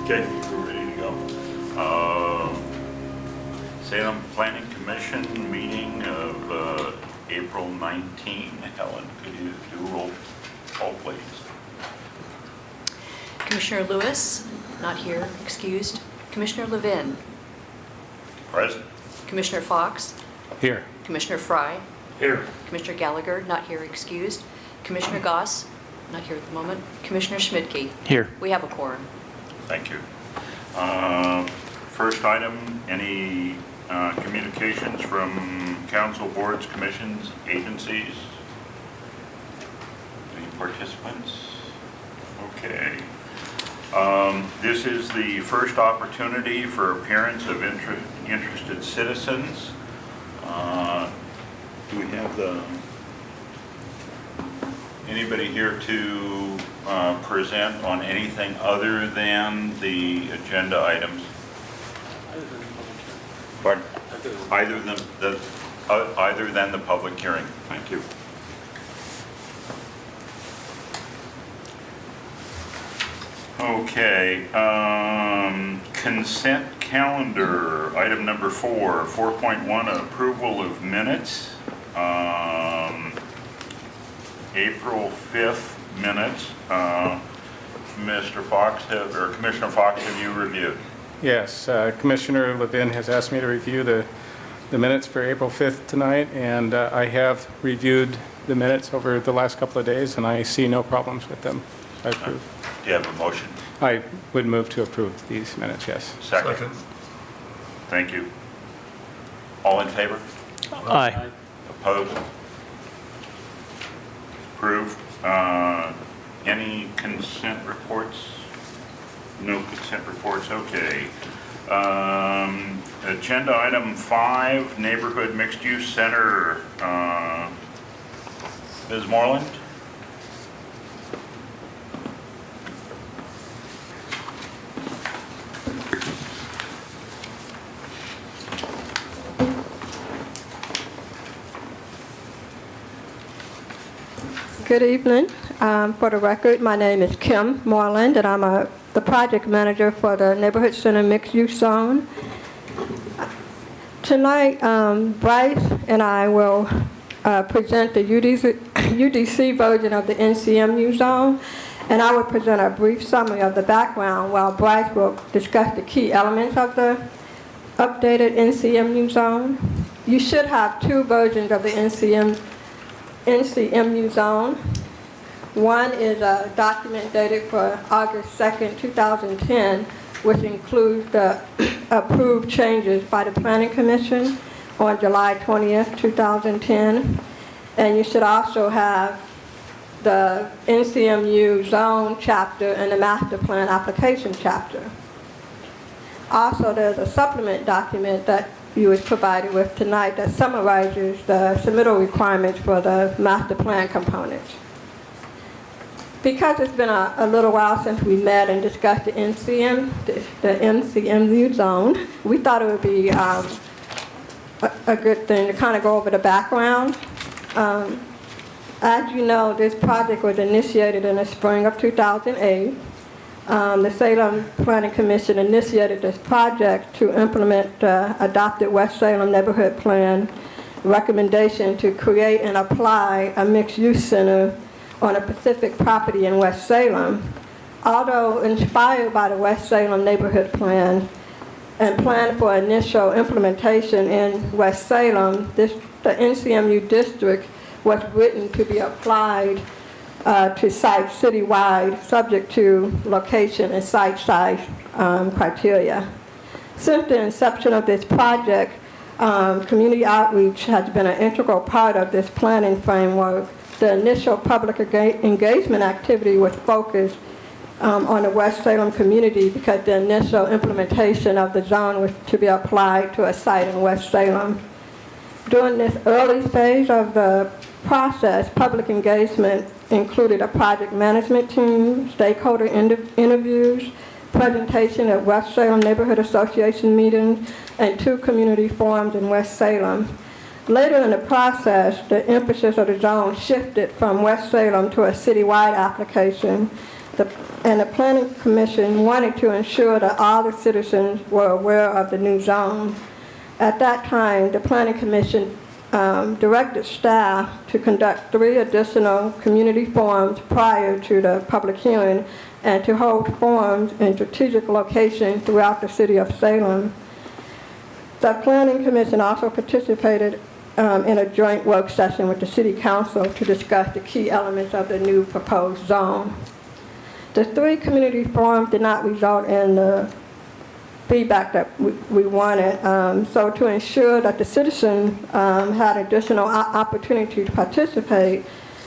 Okay, we're ready to go. Salem Planning Commission meeting of April 19. Helen, could you do a roll call, please? Commissioner Lewis, not here, excused. Commissioner Levin. Present. Commissioner Fox. Here. Commissioner Fry. Here. Commissioner Gallagher, not here, excused. Commissioner Goss, not here at the moment. Commissioner Schmidtke. Here. We have a quorum. Thank you. First item, any communications from council, boards, commissions, agencies? Any participants? Okay. This is the first opportunity for appearance of interested citizens. Do we have anybody here to present on anything other than the agenda items? Pardon? Either than the public hearing. Thank you. Okay, consent calendar, item number 4.1, approval of minutes. April 5th minutes. Mr. Fox, Commissioner Fox, have you reviewed? Yes, Commissioner Levin has asked me to review the minutes for April 5th tonight, and I have reviewed the minutes over the last couple of days, and I see no problems with them. I approve. Do you have a motion? I would move to approve these minutes, yes. Second. Thank you. All in favor? Aye. Opposed? Approved. Any consent reports? No consent reports, okay. Agenda item 5, Neighborhood Mixed Use Center. Ms. Moreland? Good evening. For the record, my name is Kim Moreland, and I'm the project manager for the Neighborhood Center Mixed Use Zone. Tonight, Bryce and I will present the UDC version of the NCMU zone, and I will present a brief summary of the background while Bryce will discuss the key elements of the updated NCMU zone. You should have two versions of the NCMU zone. One is a document dated for August 2nd, 2010, which includes the approved changes by the Planning Commission on July 20th, 2010. And you should also have the NCMU zone chapter and the master plan application chapter. Also, there's a supplement document that you was provided with tonight that summarizes the submittal requirements for the master plan components. Because it's been a little while since we met and discussed the NCMU zone, we thought it would be a good thing to kind of go over the background. As you know, this project was initiated in the spring of 2008. The Salem Planning Commission initiated this project to implement the adopted West Salem Neighborhood Plan recommendation to create and apply a mixed-use center on a Pacific property in West Salem. Although inspired by the West Salem Neighborhood Plan and planned for initial implementation in West Salem, the NCMU district was written to be applied to sites citywide, subject to location and site size criteria. Since the inception of this project, community outreach has been an integral part of this planning framework. The initial public engagement activity was focused on the West Salem community because the initial implementation of the zone was to be applied to a site in West Salem. During this early phase of the process, public engagement included a project management team, stakeholder interviews, presentation at West Salem Neighborhood Association meetings, and 2 community forums in West Salem. Later in the process, the emphasis of the zone shifted from West Salem to a citywide application, And the Planning Commission wanted to ensure that all the citizens were aware of the new zone. At that time, the Planning Commission directed staff to conduct 3 additional community forums prior to the public hearing and to hold forums in strategic locations throughout the city of Salem. The Planning Commission also participated in a joint work session with the City Council to discuss the key elements of the new proposed zone. The 3 community forums did not result in the feedback that we wanted. So to ensure that the citizens had additional opportunity to participate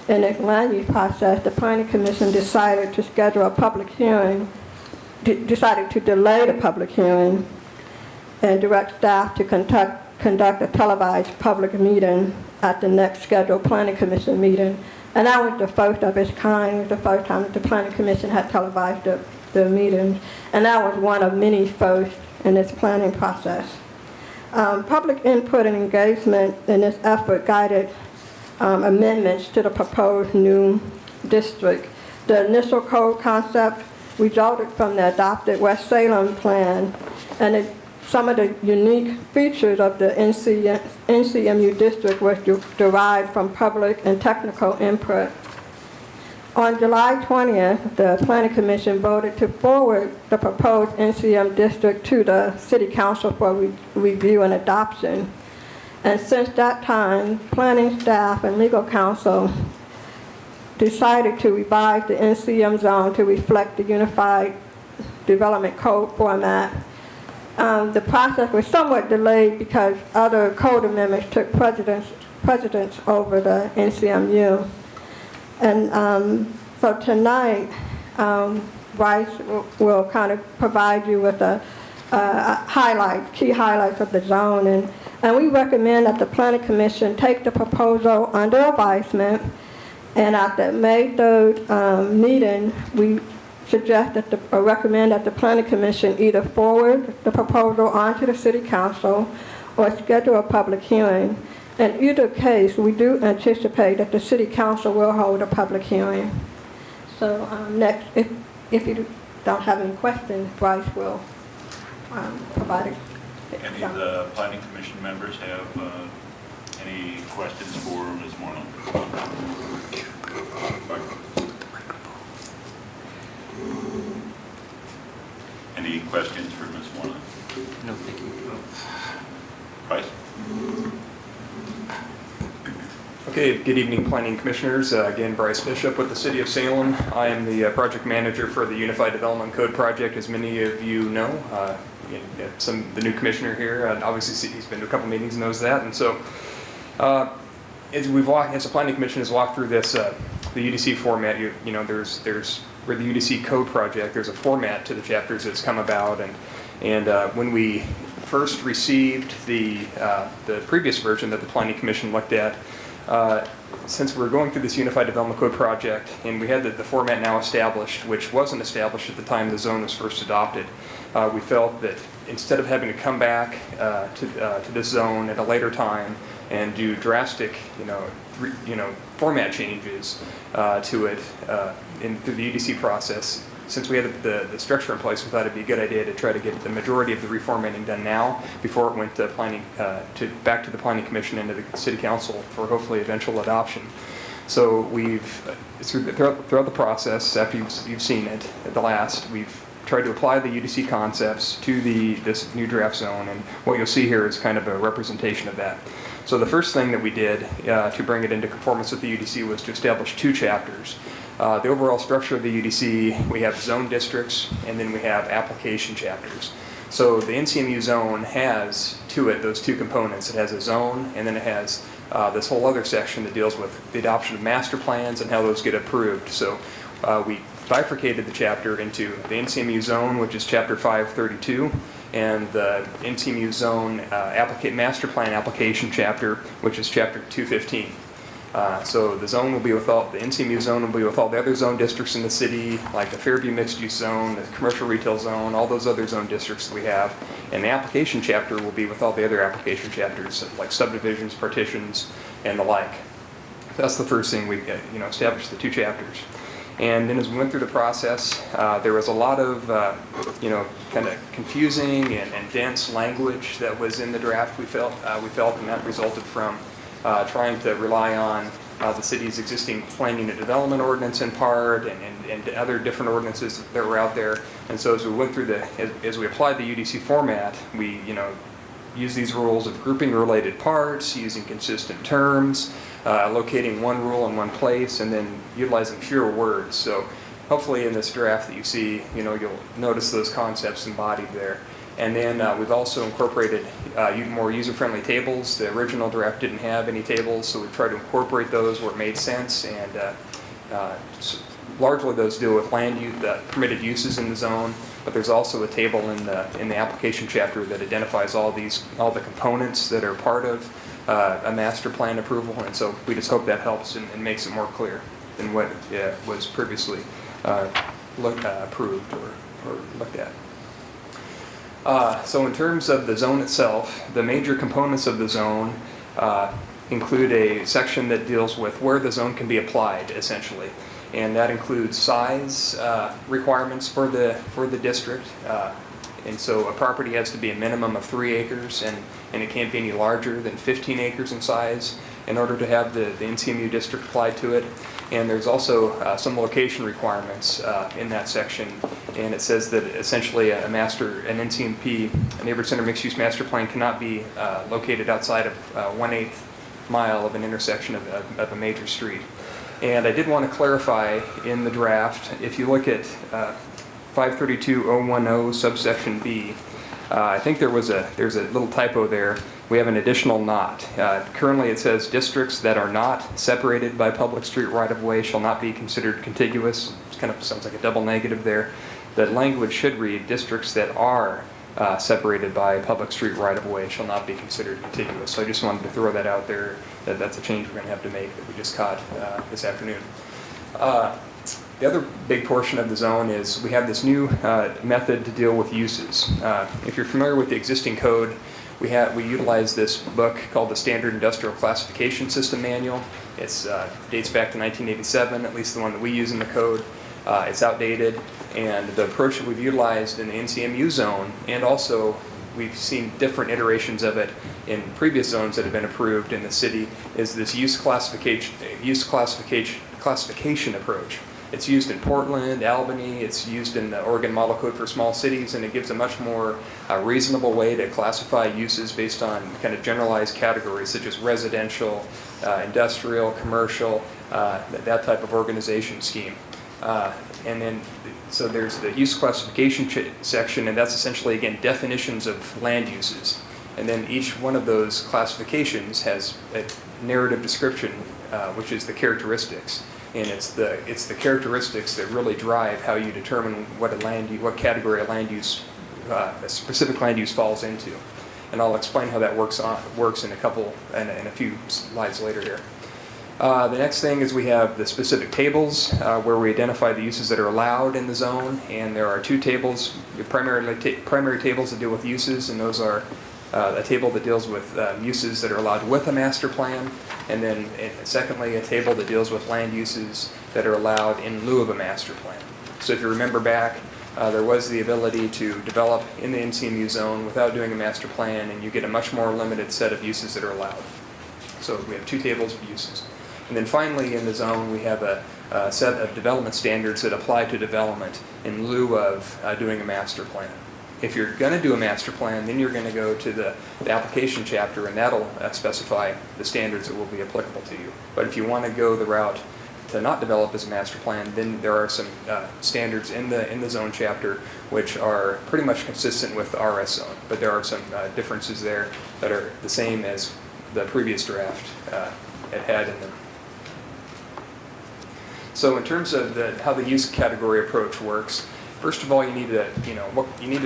in the land use process, the Planning Commission decided to schedule a public hearing, decided to delay the public hearing and direct staff to conduct a televised public meeting at the next scheduled Planning Commission meeting. And that was the first of its kind. It was the first time that the Planning Commission had televised the meetings. And that was one of many firsts in this planning process. Public input and engagement in this effort guided amendments to the proposed new district. The initial code concept resulted from the adopted West Salem plan, and some of the unique features of the NCMU district was derived from public and technical input. On July 20th, the Planning Commission voted to forward the proposed NCM district to the City Council for review and adoption. And since that time, planning staff and legal counsel decided to revise the NCM zone to reflect the Unified Development Code format. The process was somewhat delayed because other code amendments took precedence over the NCMU. And so tonight, Bryce will kind of provide you with key highlights of the zone. And we recommend that the Planning Commission take the proposal under advisement. And at the May 3rd meeting, we suggest that recommend that the Planning Commission either forward the proposal onto the City Council or schedule a public hearing. In either case, we do anticipate that the City Council will hold a public hearing. So next, if you don't have any questions, Bryce will provide it. Any of the Planning Commission members have any questions for Ms. Moreland? Any questions for Ms. Moreland? No, thank you. Bryce? Okay, good evening, Planning Commissioners. Again, Bryce Bishop with the City of Salem. I am the project manager for the Unified Development Code project, as many of you know. The new commissioner here, obviously he's been to a couple meetings and knows that. And so, as the Planning Commission has walked through this, the UDC format, there's for the UDC code project, there's a format to the chapters that's come about, and when we first received the previous version that the Planning Commission looked at, since we're going through this Unified Development Code project, and we had the format now established, which wasn't established at the time the zone was first adopted, we felt that instead of having to come back to this zone at a later time and do drastic, format changes to it through the UDC process, since we had the structure in place, we thought it'd be a good idea to try to get the majority of the reformatting done now before it went to back to the Planning Commission and to the City Council for hopefully eventual adoption. So we've throughout the process, after you've seen it at the last, we've tried to apply the UDC concepts to this new draft zone, and what you'll see here is kind of a representation of that. So the first thing that we did to bring it into conformance with the UDC was to establish 2 chapters. The overall structure of the UDC, we have zone districts, and then we have application chapters. So the NCMU zone has to it those 2 components. It has a zone, and then it has this whole other section that deals with the adoption of master plans and how those get approved. So we bifurcated the chapter into the NCMU zone, which is chapter 532, and the NCMU zone master plan application chapter, which is chapter 215. So the zone will be with the NCMU zone will be with all the other zone districts in the city, like the Fairview mixed use zone, the commercial retail zone, all those other zone districts that we have. And the application chapter will be with all the other application chapters, like subdivisions, partitions, and the like. That's the first thing we established the 2 chapters. And then as we went through the process, there was a lot of, kind of confusing and dense language that was in the draft, we felt, and that resulted from trying to rely on the city's existing planning and development ordinance in part, and other different ordinances that were out there. And so as we went through as we applied the UDC format, we, used these rules of grouping related parts, using consistent terms, locating one rule in one place, and then utilizing fewer words. So hopefully in this draft that you see, you'll notice those concepts embodied there. And then we've also incorporated more user-friendly tables. The original draft didn't have any tables, so we tried to incorporate those where it made sense. And largely those deal with land use, permitted uses in the zone. But there's also a table in the application chapter that identifies all the components that are part of a master plan approval. And so we just hope that helps and makes it more clear than what was previously approved or looked at. So in terms of the zone itself, the major components of the zone include a section that deals with where the zone can be applied, essentially. And that includes size requirements for the district. And so a property has to be a minimum of 3 acres, and it can't be any larger than 15 acres in size in order to have the NCMU district applied to it. And there's also some location requirements in that section. And it says that essentially an NCMP, a neighborhood center mixed-use master plan, cannot be located outside of 1/8 mile of an intersection of a major street. And I did want to clarify in the draft, if you look at 532.010 subsection B, I think there's a little typo there. We have an additional not. Currently it says districts that are not separated by public street right-of-way shall not be considered contiguous. It kind of sounds like a double negative there. The language should read districts that are separated by public street right-of-way shall not be considered contiguous. So I just wanted to throw that out there, that's a change we're going to have to make that we just caught this afternoon. The other big portion of the zone is we have this new method to deal with uses. If you're familiar with the existing code, we utilize this book called the Standard Industrial Classification System Manual. It dates back to 1987, at least the one that we use in the code. It's outdated, and the approach that we've utilized in the NCMU zone, and also we've seen different iterations of it in previous zones that have been approved in the city, is this use classification approach. It's used in Portland, Albany, it's used in the Oregon Model Code for small cities, and it gives a much more reasonable way to classify uses based on kind of generalized categories such as residential, industrial, commercial, that type of organization scheme. And then, so there's the use classification section, and that's essentially, again, definitions of land uses. And then each one of those classifications has a narrative description, which is the characteristics. And it's the characteristics that really drive how you determine what category of land use, a specific land use falls into. And I'll explain how that works in a few slides later here. The next thing is we have the specific tables where we identify the uses that are allowed in the zone, and there are 2 tables, primary tables that deal with uses, and those are a table that deals with uses that are allowed with a master plan, and then secondly a table that deals with land uses that are allowed in lieu of a master plan. So if you remember back, there was the ability to develop in the NCMU zone without doing a master plan, and you get a much more limited set of uses that are allowed. So we have 2 tables of uses. And then finally in the zone we have a set of development standards that apply to development in lieu of doing a master plan. If you're going to do a master plan, then you're going to go to the application chapter, and that'll specify the standards that will be applicable to you. But if you want to go the route to not develop as a master plan, then there are some standards in the zone chapter which are pretty much consistent with the RS zone. But there are some differences there that are the same as the previous draft it had in them. So in terms of how the use category approach works, first of all, you need to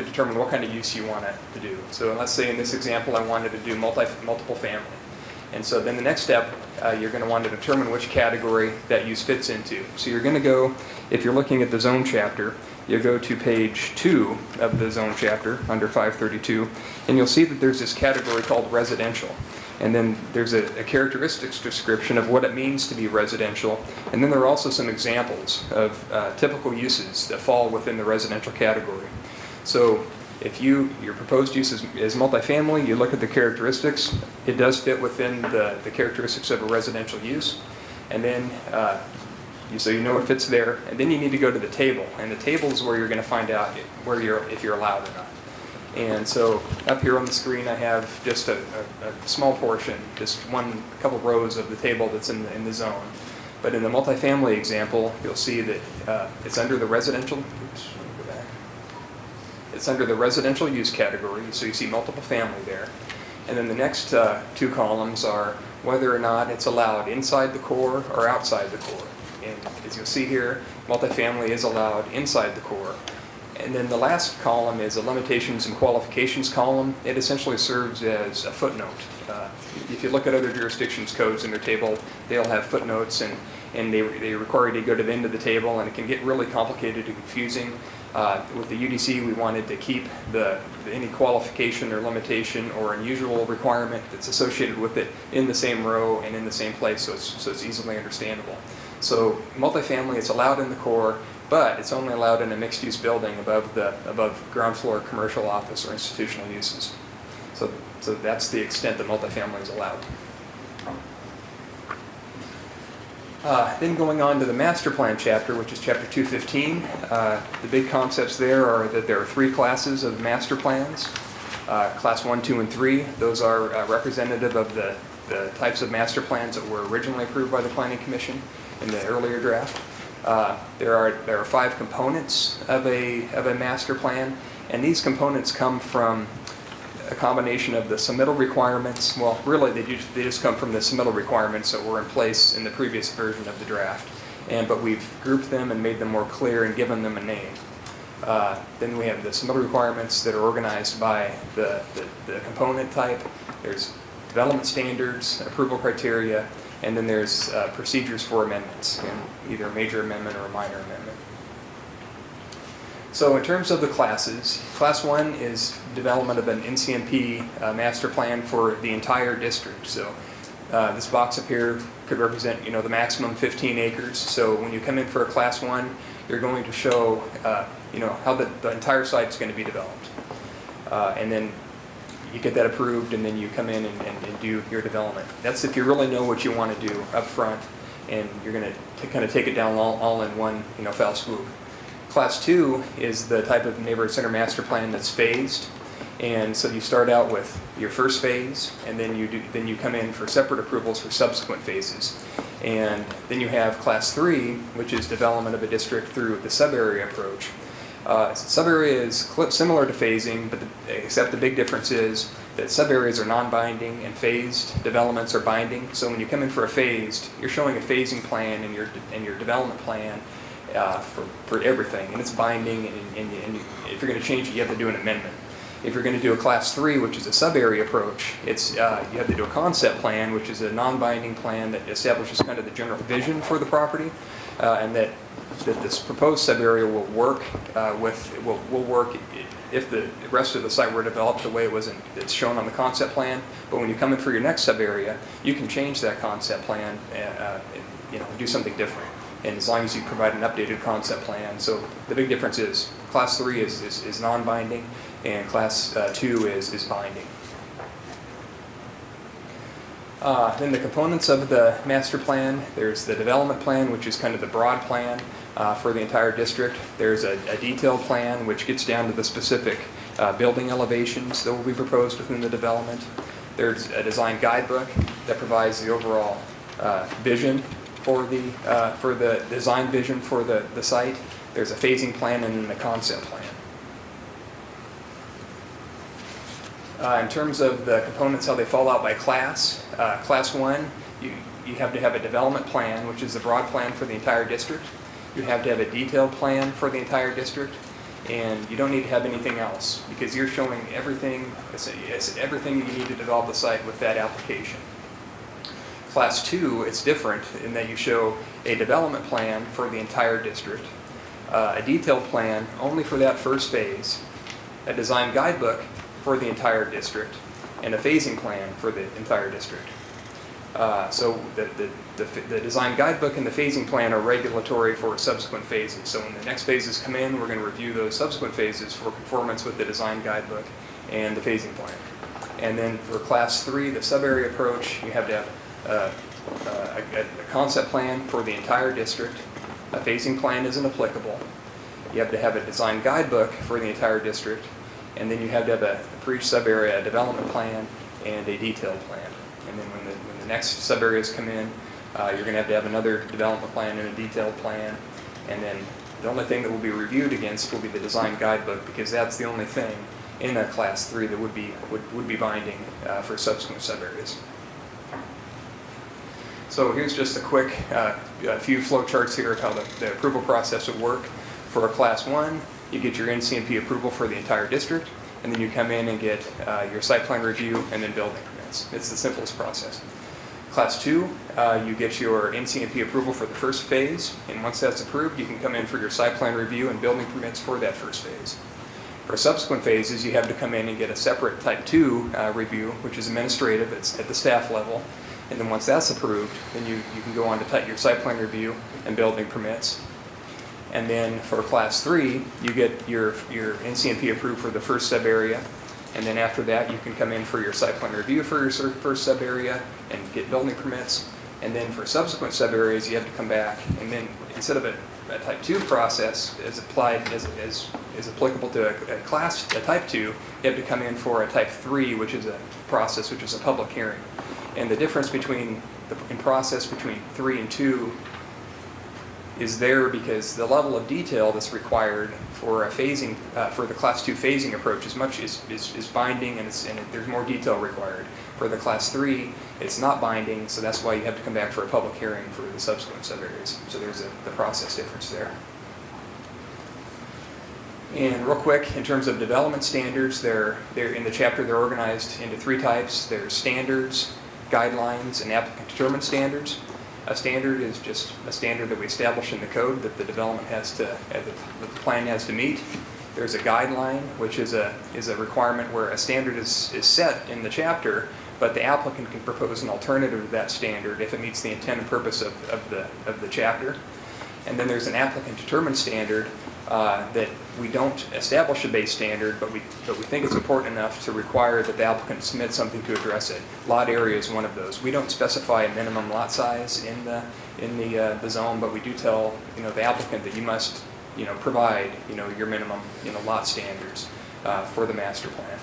determine what kind of use you want to do. So let's say in this example, I wanted to do multiple family. And so then the next step, you're going to want to determine which category that use fits into. So you're going to go, if you're looking at the zone chapter, you'll go to page 2 of the zone chapter under 532, and you'll see that there's this category called residential. And then there's a characteristics description of what it means to be residential. And then there are also some examples of typical uses that fall within the residential category. So if your proposed use is multifamily, you look at the characteristics, it does fit within the characteristics of a residential use. And then, so you know it fits there. And then you need to go to the table. And the table is where you're going to find out if you're allowed or not. And so up here on the screen, I have just a small portion, just couple rows of the table that's in the zone. But in the multifamily example, you'll see that it's under the residential. Oops, let me go back. It's under the residential use category, so you see multiple family there. And then the next two columns are whether or not it's allowed inside the core or outside the core. And as you'll see here, multifamily is allowed inside the core. And then the last column is a limitations and qualifications column. It essentially serves as a footnote. If you look at other jurisdictions' codes in their table, they'll have footnotes, and they require you to go to the end of the table, and it can get really complicated and confusing. With the UDC, we wanted to keep any qualification or limitation or unusual requirement that's associated with it in the same row and in the same place, so it's easily understandable. So multifamily, it's allowed in the core, but it's only allowed in a mixed-use building above ground floor commercial office or institutional uses. So that's the extent that multifamily is allowed. Then going on to the master plan chapter, which is chapter 215, the big concepts there are that there are 3 classes of master plans. Class 1, 2, and 3, those are representative of the types of master plans that were originally approved by the Planning Commission in the earlier draft. There are 5 components of a master plan, and these components come from a combination of the submittal requirements. Well, really, they just come from the submittal requirements that were in place in the previous version of the draft. But we've grouped them and made them more clear and given them a name. Then we have the submittal requirements that are organized by the component type. There's development standards, approval criteria, and then there's procedures for amendments, either a major amendment or a minor amendment. So in terms of the classes, Class 1 is development of an NCMP master plan for the entire district. So this box up here could represent, the maximum 15 acres. So when you come in for a Class 1, you're going to show, how the entire site is going to be developed. And then you get that approved, and then you come in and do your development. That's if you really know what you want to do up front, and you're going to kind of take it down all in one, fell swoop. Class 2 is the type of neighborhood center master plan that's phased, and so you start out with your first phase, and then you come in for separate approvals for subsequent phases. And then you have Class 3, which is development of a district through the sub-area approach. Sub-area is similar to phasing, but except the big difference is that sub-areas are non-binding and phased developments are binding. So when you come in for a phased, you're showing a phasing plan in your development plan for everything, and it's binding, and if you're going to change it, you have to do an amendment. If you're going to do a Class 3, which is a sub-area approach, you have to do a concept plan, which is a non-binding plan that establishes kind of the general vision for the property, and that this proposed sub-area will work will work if the rest of the site were developed the way it's shown on the concept plan. But when you come in for your next sub-area, you can change that concept plan and do something different. And as long as you provide an updated concept plan. So the big difference is Class 3 is non-binding, and Class 2 is binding. Then the components of the master plan, there's the development plan, which is kind of the broad plan for the entire district. There's a detailed plan, which gets down to the specific building elevations that will be proposed within the development. There's a design guidebook that provides the overall vision for the design vision for the site. There's a phasing plan, and then the concept plan. In terms of the components, how they fall out by class, Class 1, you have to have a development plan, which is the broad plan for the entire district. You have to have a detailed plan for the entire district, and you don't need to have anything else because you're showing everything you need to develop the site with that application. Class 2, it's different in that you show a development plan for the entire district, a detailed plan only for that first phase, a design guidebook for the entire district, and a phasing plan for the entire district. So the design guidebook and the phasing plan are regulatory for subsequent phases. So when the next phases come in, we're going to review those subsequent phases for conformance with the design guidebook and the phasing plan. And then for class 3, the sub-area approach, you have to have a concept plan for the entire district. A phasing plan isn't applicable. You have to have a design guidebook for the entire district. And then you have to have for each sub-area, a development plan and a detailed plan. And then when the next sub-areas come in, you're going to have another development plan and a detailed plan. And then the only thing that will be reviewed against will be the design guidebook, because that's the only thing in a class 3 that would be binding for subsequent sub-areas. So here's just a quick few flow charts here of how the approval process would work. For a class 1, you get your NCMP approval for the entire district, and then you come in and get your site plan review and then building permits. It's the simplest process. Class 2, you get your NCMP approval for the first phase, and once that's approved, you can come in for your site plan review and building permits for that first phase. For subsequent phases, you have to come in and get a separate Type 2 review, which is administrative. It's at the staff level. And then once that's approved, then you can go on to your site plan review and building permits. And then for class 3, you get your NCMP approved for the first sub area. And then after that, you can come in for your site plan review for your first sub area and get building permits. And then for subsequent sub areas, you have to come back. And then instead of a Type 2 process as applied as applicable to a Type 2, you have to come in for a Type 3, which is a process, which is a public hearing. And the difference in process between 3 and 2 is there because the level of detail that's required for a phasing for the class 2 phasing approach is binding, and there's more detail required. For the class 3, it's not binding, so that's why you have to come back for a public hearing for the subsequent sub-areas. So there's the process difference there. And real quick, in terms of development standards, they're in the chapter. They're organized into 3 types. There's standards, guidelines, and applicant-determined standards. A standard is just a standard that we establish in the code that the development that the plan has to meet. There's a guideline, which is a requirement where a standard is set in the chapter, but the applicant can propose an alternative to that standard if it meets the intent and purpose of the chapter. And then there's an applicant-determined standard that we don't establish a base standard, but we think it's important enough to require that the applicant submit something to address it. Lot area is one of those. We don't specify a minimum lot size in the zone, but we do tell the applicant that you must provide your minimum lot standards for the master plan.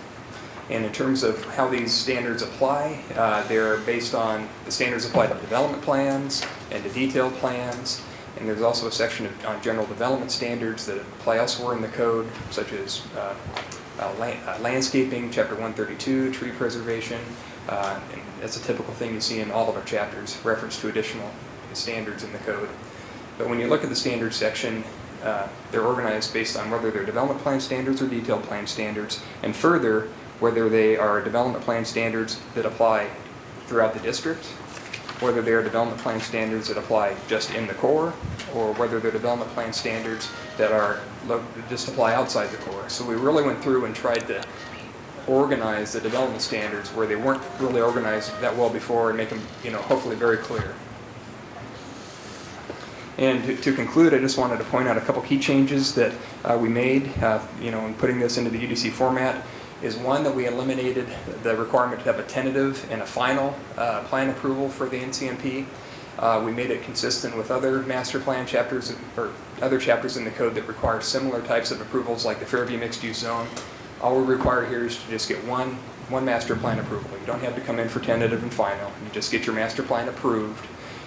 And in terms of how these standards apply, they're based on the standards apply to development plans and to detailed plans. And there's also a section on general development standards that apply elsewhere in the code, such as landscaping, Chapter 132, tree preservation. And that's a typical thing you see in all of our chapters, reference to additional standards in the code. But when you look at the standards section, they're organized based on whether they're development plan standards or detailed plan standards, and further, whether they are development plan standards that apply throughout the district, whether they're development plan standards that apply just in the core, or whether they're development plan standards that just apply outside the core. So we really went through and tried to organize the development standards where they weren't really organized that well before and make them, hopefully very clear. And to conclude, I just wanted to point out a couple key changes that we made, in putting this into the UDC format. Is one, that we eliminated the requirement to have a tentative and a final plan approval for the NCMP. We made it consistent with other master plan chapters or other chapters in the code that require similar types of approvals, like the Fairview mixed use zone. All we require here is to just get one master plan approval. You don't have to come in for tentative and final. You just get your master plan approved.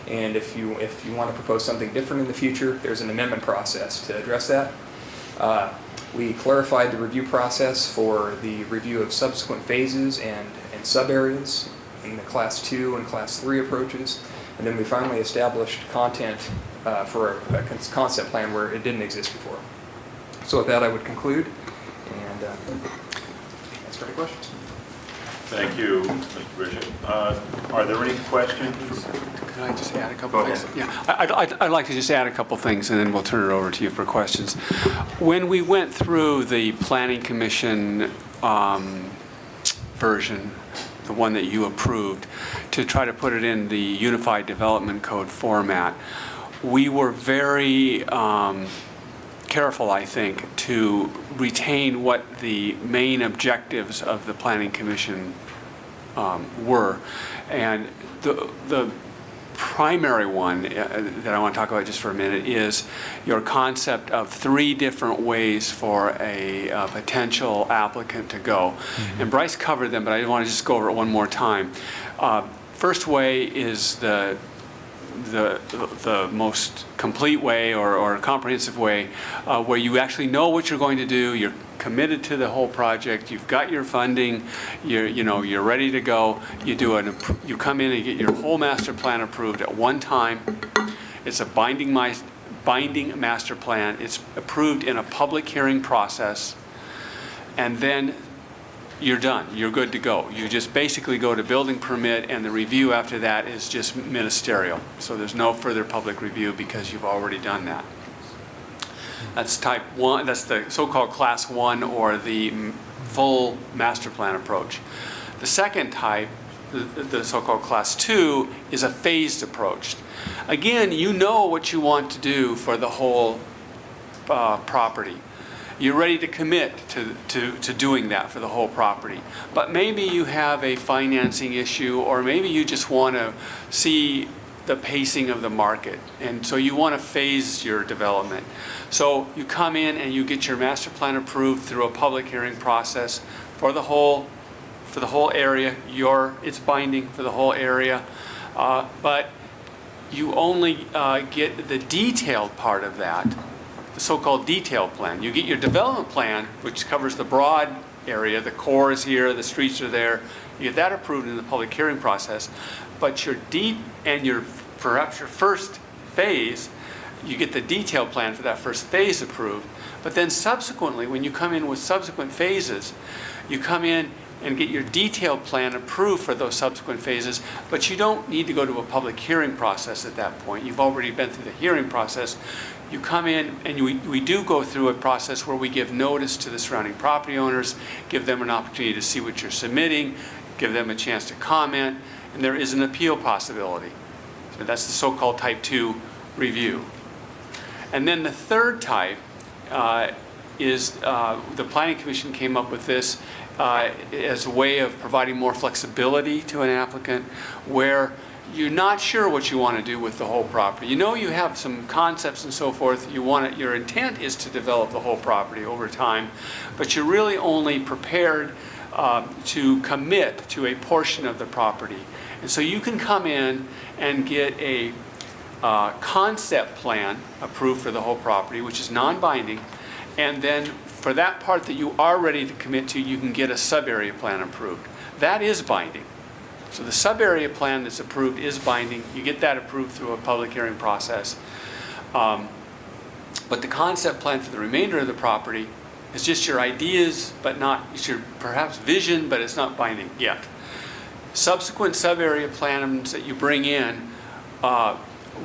And if you want to propose something different in the future, there's an amendment process to address that. We clarified the review process for the review of subsequent phases and sub-areas in the Class 2 and Class 3 approaches. And then we finally established content for a concept plan where it didn't exist before. So with that, I would conclude and answer any questions. Thank you, Mr. Bishop. Are there any questions? Could I just add a couple Go things? ahead. Yeah, I'd like to just add a couple things, and then we'll turn it over to you for questions. When we went through the Planning Commission version the one that you approved, to try to put it in the Unified Development Code format. We were very careful, I think, to retain what the main objectives of the Planning Commission were. And the primary one that I want to talk about just for a minute is your concept of 3 different ways for a potential applicant to go. Mm-hmm. And Bryce covered them, but I want to just go over it one more time. First way is the most complete way or comprehensive way, where you actually know what you're going to do, you're committed to the whole project, you've got your funding, you're ready to go. You come in and get your whole master plan approved at one time. It's a binding master plan. It's approved in a public hearing process, and then you're done. You're good to go. You just basically go to building permit, and the review after that is just ministerial. So there's no further public review because you've already done that. That's type 1. That's the so-called class 1, or the full master plan approach. The second type, the so-called class 2, is a phased approach. Again, you know what you want to do for the whole property. You're ready to commit to doing that for the whole property. But maybe you have a financing issue, or maybe you just want to see the pacing of the market, and so you want to phase your development. So you come in and you get your master plan approved through a public hearing process for the whole area. It's binding for the whole area, but you only get the detailed part of that, the so-called detailed plan. You get your development plan, which covers the broad area, the core is here, the streets are there. You get that approved in the public hearing process, but perhaps your first phase, you get the detailed plan for that first phase approved. But then subsequently, when you come in with subsequent phases, you come in and get your detailed plan approved for those subsequent phases, but you don't need to go to a public hearing process at that point. You've already been through the hearing process. You come in, and we do go through a process where we give notice to the surrounding property owners, give them an opportunity to see what you're submitting, give them a chance to comment, and there is an appeal possibility. So that's the so-called type 2 review. And then the third type is the Planning Commission came up with this as a way of providing more flexibility to an applicant, where you're not sure what you want to do with the whole property. You know you have some concepts and so forth. Your intent is to develop the whole property over time, but you're really only prepared to commit to a portion of the property. And so you can come in and get a concept plan approved for the whole property, which is non-binding, and then for that part that you are ready to commit to, you can get a sub-area plan approved. That is binding. So the sub-area plan that's approved is binding. You get that approved through a public hearing process. But the concept plan for the remainder of the property is just your ideas, but not, it's your perhaps vision, but it's not binding yet. Subsequent sub-area plans that you bring in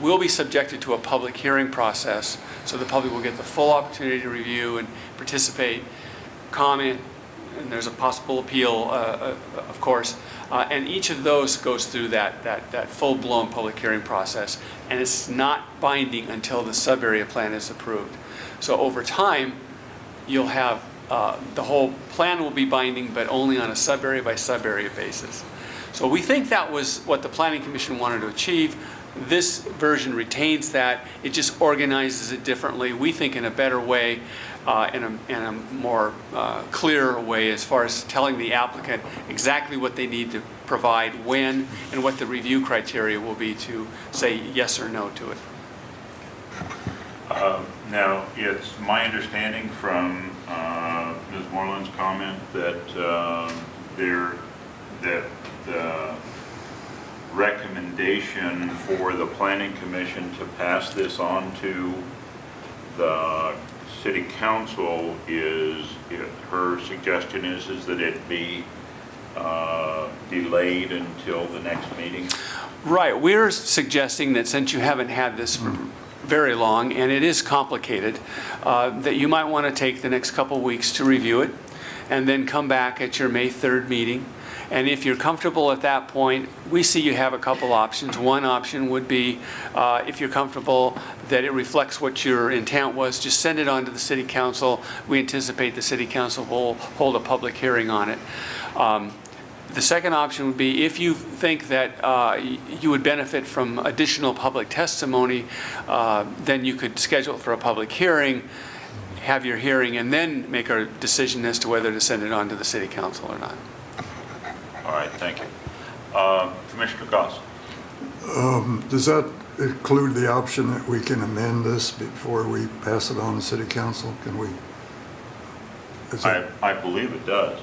will be subjected to a public hearing process, so the public will get the full opportunity to review and participate, comment, and there's a possible appeal, of course. And each of those goes through that full-blown public hearing process, and it's not binding until the sub-area plan is approved. So over time, you'll have the whole plan will be binding, but only on a sub-area by sub-area basis. So we think that was what the Planning Commission wanted to achieve. This version retains that. It just organizes it differently, we think in a better way, in a more clear way, as far as telling the applicant exactly what they need to provide, when, and what the review criteria will be to say yes or no to it. Now, it's my understanding from Ms. Moreland's comment that the recommendation for the Planning Commission to pass this on to the City Council is, her suggestion is that it be delayed until the next meeting? Right. We're suggesting that since you haven't had this for very long, and it is complicated, that you might want to take the next couple weeks to review it, and then come back at your May 3rd meeting And if you're comfortable at that point, we see you have a couple options. One option would be, if you're comfortable that it reflects what your intent was, just send it on to the city council. We anticipate the city council will hold a public hearing on it. The second option would be if you think that you would benefit from additional public testimony, then you could schedule it for a public hearing, have your hearing, and then make a decision as to whether to send it on to the city council or not. All right, thank you. Commissioner Goss? Does that include the option that we can amend this before we pass it on to city council? Can we? I believe it does.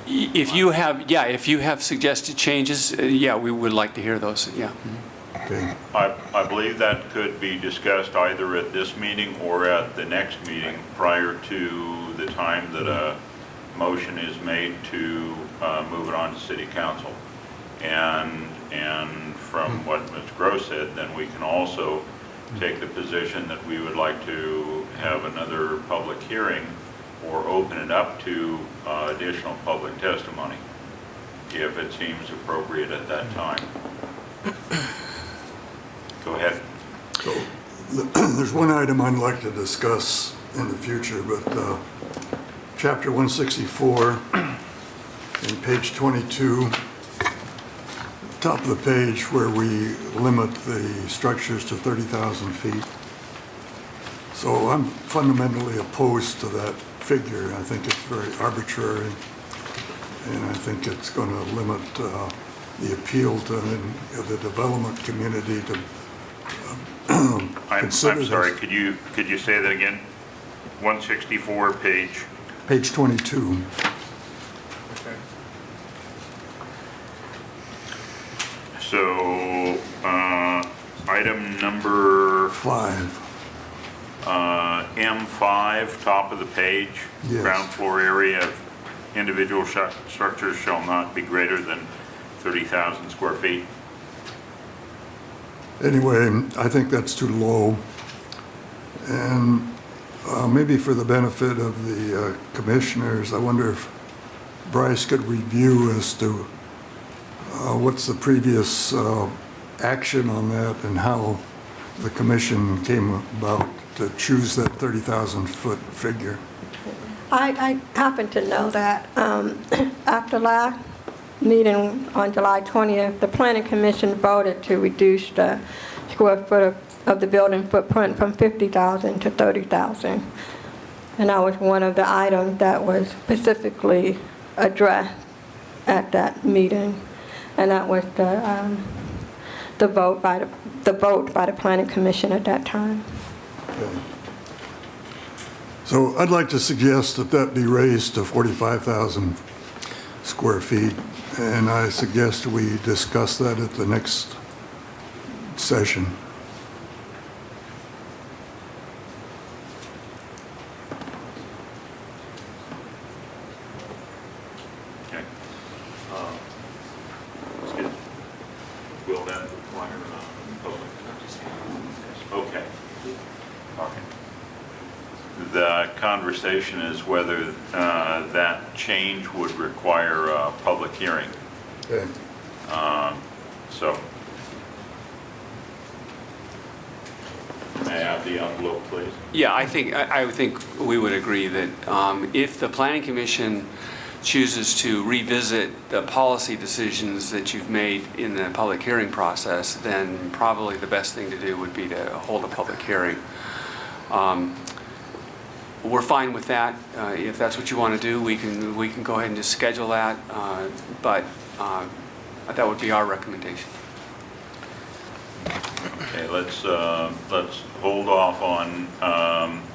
If you have suggested changes, yeah, we would like to hear those, yeah. Okay. I believe that could be discussed either at this meeting or at the next meeting prior to the time that a motion is made to move it on to city council. And from what Mr. Gross said, then we can also take the position that we would like to have another public hearing or open it up to additional public testimony if it seems appropriate at that time. Go ahead. So there's one item I'd like to discuss in the future, but Chapter 164 in page 22, top of the page where we limit the structures to 30,000 feet. So I'm fundamentally opposed to that figure. I think it's very arbitrary, and I think it's going to limit the appeal to the development community to I'm consider sorry, this. could you say that again? 164 page. Page 22. So, item number 5. M5, top of the page. Yes. Ground floor area of individual structures shall not be greater than 30,000 square feet. Anyway, I think that's too low. And maybe for the benefit of the commissioners, I wonder if Bryce could review as to what's the previous action on that and how the commission came about to choose that 30,000 foot figure. I happen to know that after last meeting on July 20th, the Planning Commission voted to reduce the square foot of the building footprint from 50,000 to 30,000. And that was one of the items that was specifically addressed at that meeting. And that was the vote by the Planning Commission at that time. Okay. So I'd like to suggest that that be raised to 45,000 square feet. And I suggest we discuss that at the next session. Okay. Excuse me. Will that require public? Okay. Okay. The conversation is whether that change would require a public hearing. Okay. So, may I have the envelope, please? Yeah, I would think we would agree that if the Planning Commission chooses to revisit the policy decisions that you've made in the public hearing process, then probably the best thing to do would be to hold a public hearing. We're fine with that. If that's what you want to do, we can go ahead and just schedule that, but that would be our recommendation. Okay, let's hold off on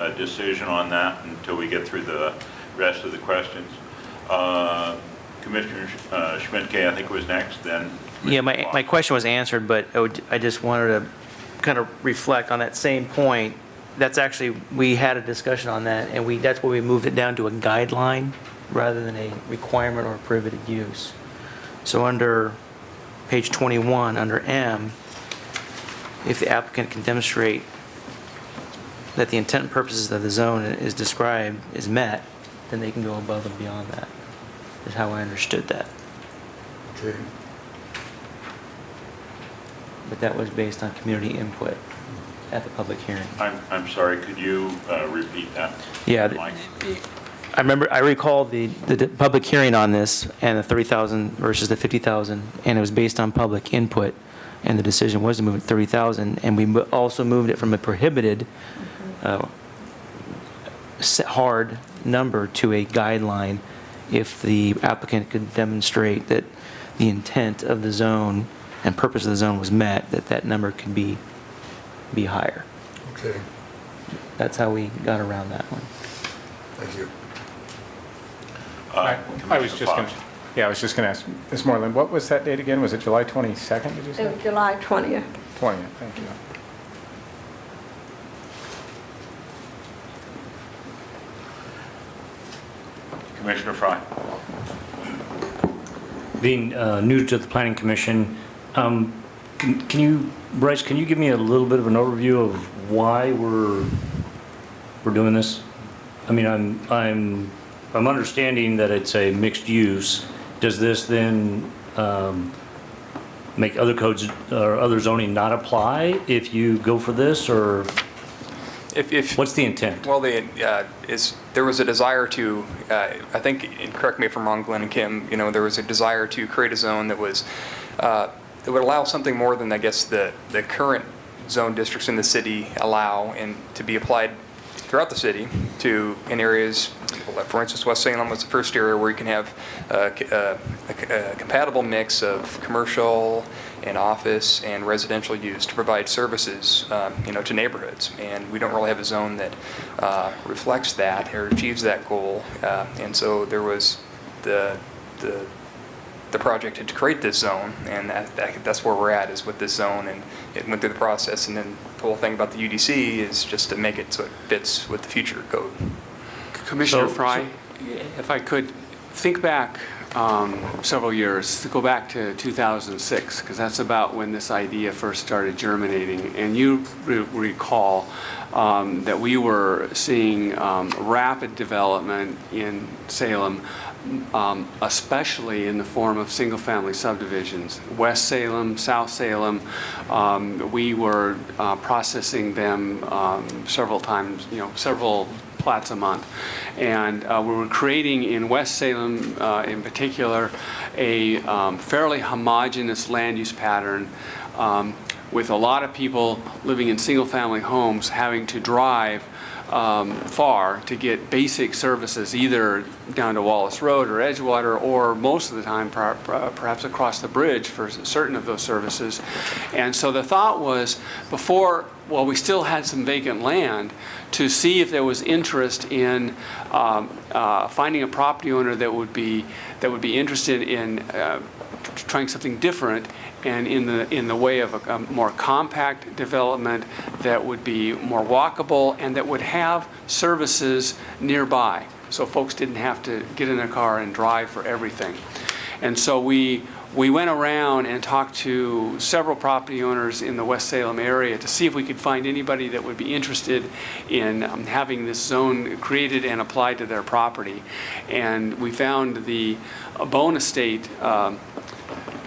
a decision on that until we get through the rest of the questions. Commissioner Schmidtke, I think, was next, then. Yeah, my question was answered, but I just wanted to kind of reflect on that same point. That's actually, we had a discussion on that, and that's where we moved it down to a guideline rather than a requirement or a prohibited use. So under page 21, under M, if the applicant can demonstrate that the intent and purposes of the zone is described is met, then they can go above and beyond that. is how I understood that. Okay. But that was based on community input at the public hearing. I'm sorry, could you repeat that? Yeah, Mike? I recall the public hearing on this and the 30,000 versus the 50,000, and it was based on public input, and the decision was to move it to 30,000, and we also moved it from a prohibited hard number to a guideline if the applicant could demonstrate that the intent of the zone and purpose of the zone was met, that number could be higher. Okay, That's how we got around that one. thank you. I was just going to, I was just going to ask Ms. Moreland, what was that date again? Was it July 22nd, did you It say? was July 20th. 20th, thank you. Commissioner Fry? Being new to the Planning Commission, can you, Bryce, can you give me a little bit of an overview of why we're doing this? I mean, I'm understanding that it's a mixed use. Does this then make other codes or other zoning not apply if you go for this, or If what's the intent? Well, there was a desire to, I think, and correct me if I'm wrong, Glenn and Kim, there was a desire to create a zone that was, that would allow something more than, I guess, the current zone districts in the city allow, and to be applied throughout the city to, in areas, for instance, West Salem was the first area where you can have a compatible mix of commercial and office and residential use to provide services, to neighborhoods. And we don't really have a zone that reflects that or achieves that goal. And so there was the project to create this zone, and that's where we're at, is with this zone, and it went through the process. And then the whole thing about the UDC is just to make it so it fits with the future code. Commissioner Fry, if I could think back several years, to go back to 2006, because that's about when this idea first started germinating. And you recall that we were seeing rapid development in Salem, especially in the form of single-family subdivisions. West Salem, South Salem, we were processing them several times, several plats a month. And we were creating in West Salem in particular a fairly homogeneous land use pattern with a lot of people living in single-family homes having to drive far to get basic services, either down to Wallace Road or Edgewater, or most of the time perhaps across the bridge for certain of those services. And so the thought was, we still had some vacant land, to see if there was interest in finding a property owner that would be interested in trying something different, and in the way of a more compact development that would be more walkable and that would have services nearby, so folks didn't have to get in their car and drive for everything. And so we went around and talked to several property owners in the West Salem area to see if we could find anybody that would be interested in having this zone created and applied to their property. And we found the Bone Estate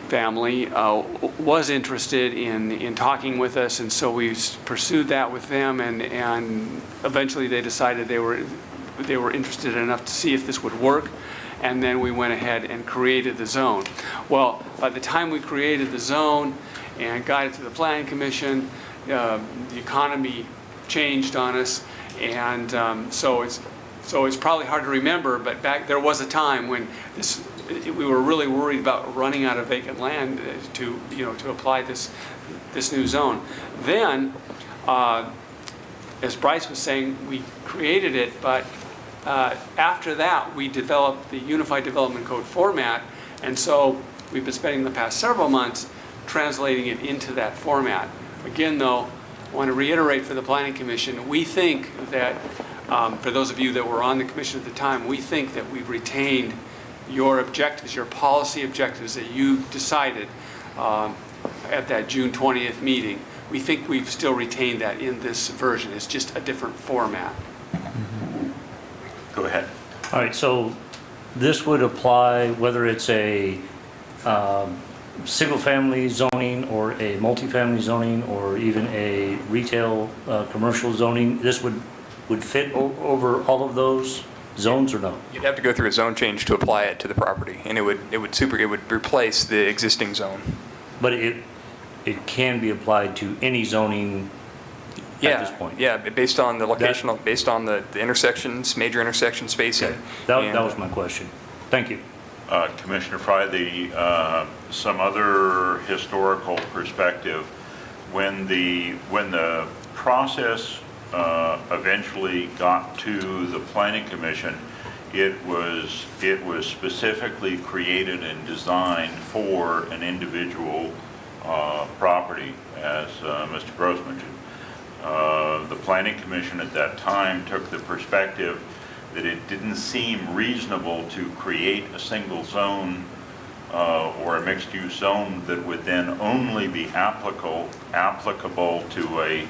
family was interested in talking with us, and so we pursued that with them, and eventually they decided they were interested enough to see if this would work. And then we went ahead and created the zone. Well, by the time we created the zone and got it to the Planning Commission, the economy changed on us, and so it's probably hard to remember, but there was a time when we were really worried about running out of vacant land to apply this new zone. Then, as Bryce was saying, we created it, but after that, we developed the Unified Development Code format, and so we've been spending the past several months translating it into that format. Again, though, I want to reiterate for the Planning Commission, we think that, for those of you that were on the commission at the time, we think that we've retained your objectives, your policy objectives that you decided at that June 20th meeting. We think we've still retained that in this version. It's just a different format. Go ahead. All right, so this would apply whether it's a single-family zoning or a multifamily zoning or even a retail, commercial zoning? This would fit over all of those zones or no? You'd have to go through a zone change to apply it to the property, and it would replace the existing zone. But it can be applied to any zoning at this point? Yeah, based on the locational, based on the intersections, major intersection spacing. Okay, that was my question. Thank you. Commissioner Fry, some other historical perspective, when the process eventually got to the Planning Commission, it was specifically created and designed for an individual property, as Mr. Gross mentioned. The Planning Commission at that time took the perspective that it didn't seem reasonable to create a single zone or a mixed-use zone that would then only be applicable to a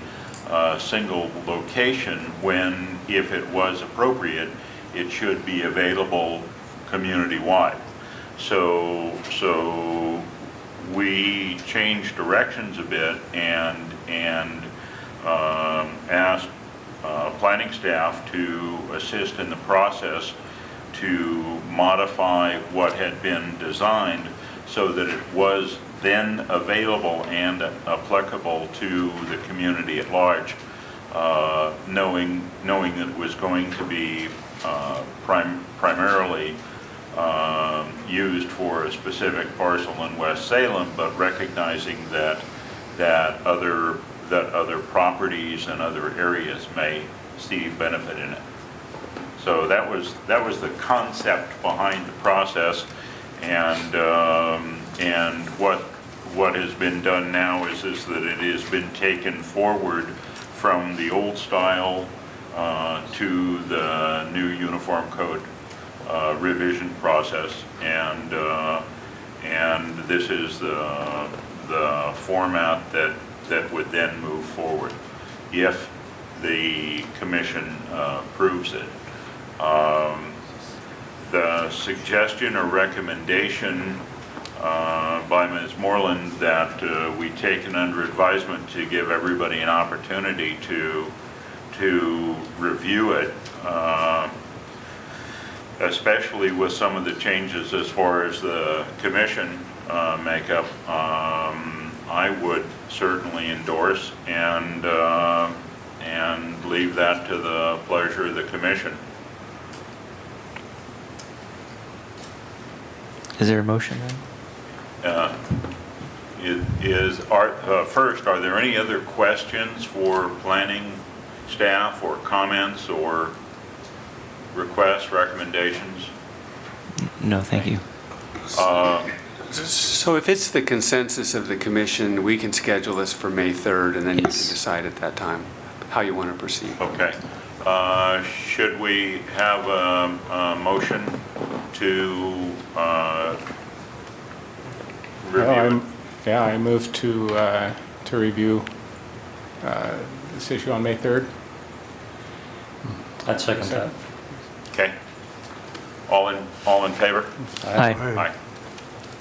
single location when, if it was appropriate, it should be available community-wide. So we changed directions a bit and asked planning staff to assist in the process to modify what had been designed so that it was then available and applicable to the community at large, knowing that it was going to be primarily used for a specific parcel in West Salem, but recognizing that other properties and other areas may see benefit in it. So that was the concept behind the process, and what has been done now is that it has been taken forward from the old style to the new uniform code revision process, and this is the format that would then move forward if the commission approves it. The suggestion or recommendation by Ms. Moreland that we take it under advisement to give everybody an opportunity to review it, especially with some of the changes as far as the commission makeup, I would certainly endorse and leave that to the pleasure of the commission. Is there a motion then? First, are there any other questions for planning staff or comments or requests, recommendations? No, thank you. So if it's the consensus of the commission, we can schedule this for May 3rd, and then you can decide at that time how you want to proceed. Okay. Should we have a motion to review it? Yeah, I move to review this issue on May 3rd. I'd second that. Okay. All in favor? Aye. Aye.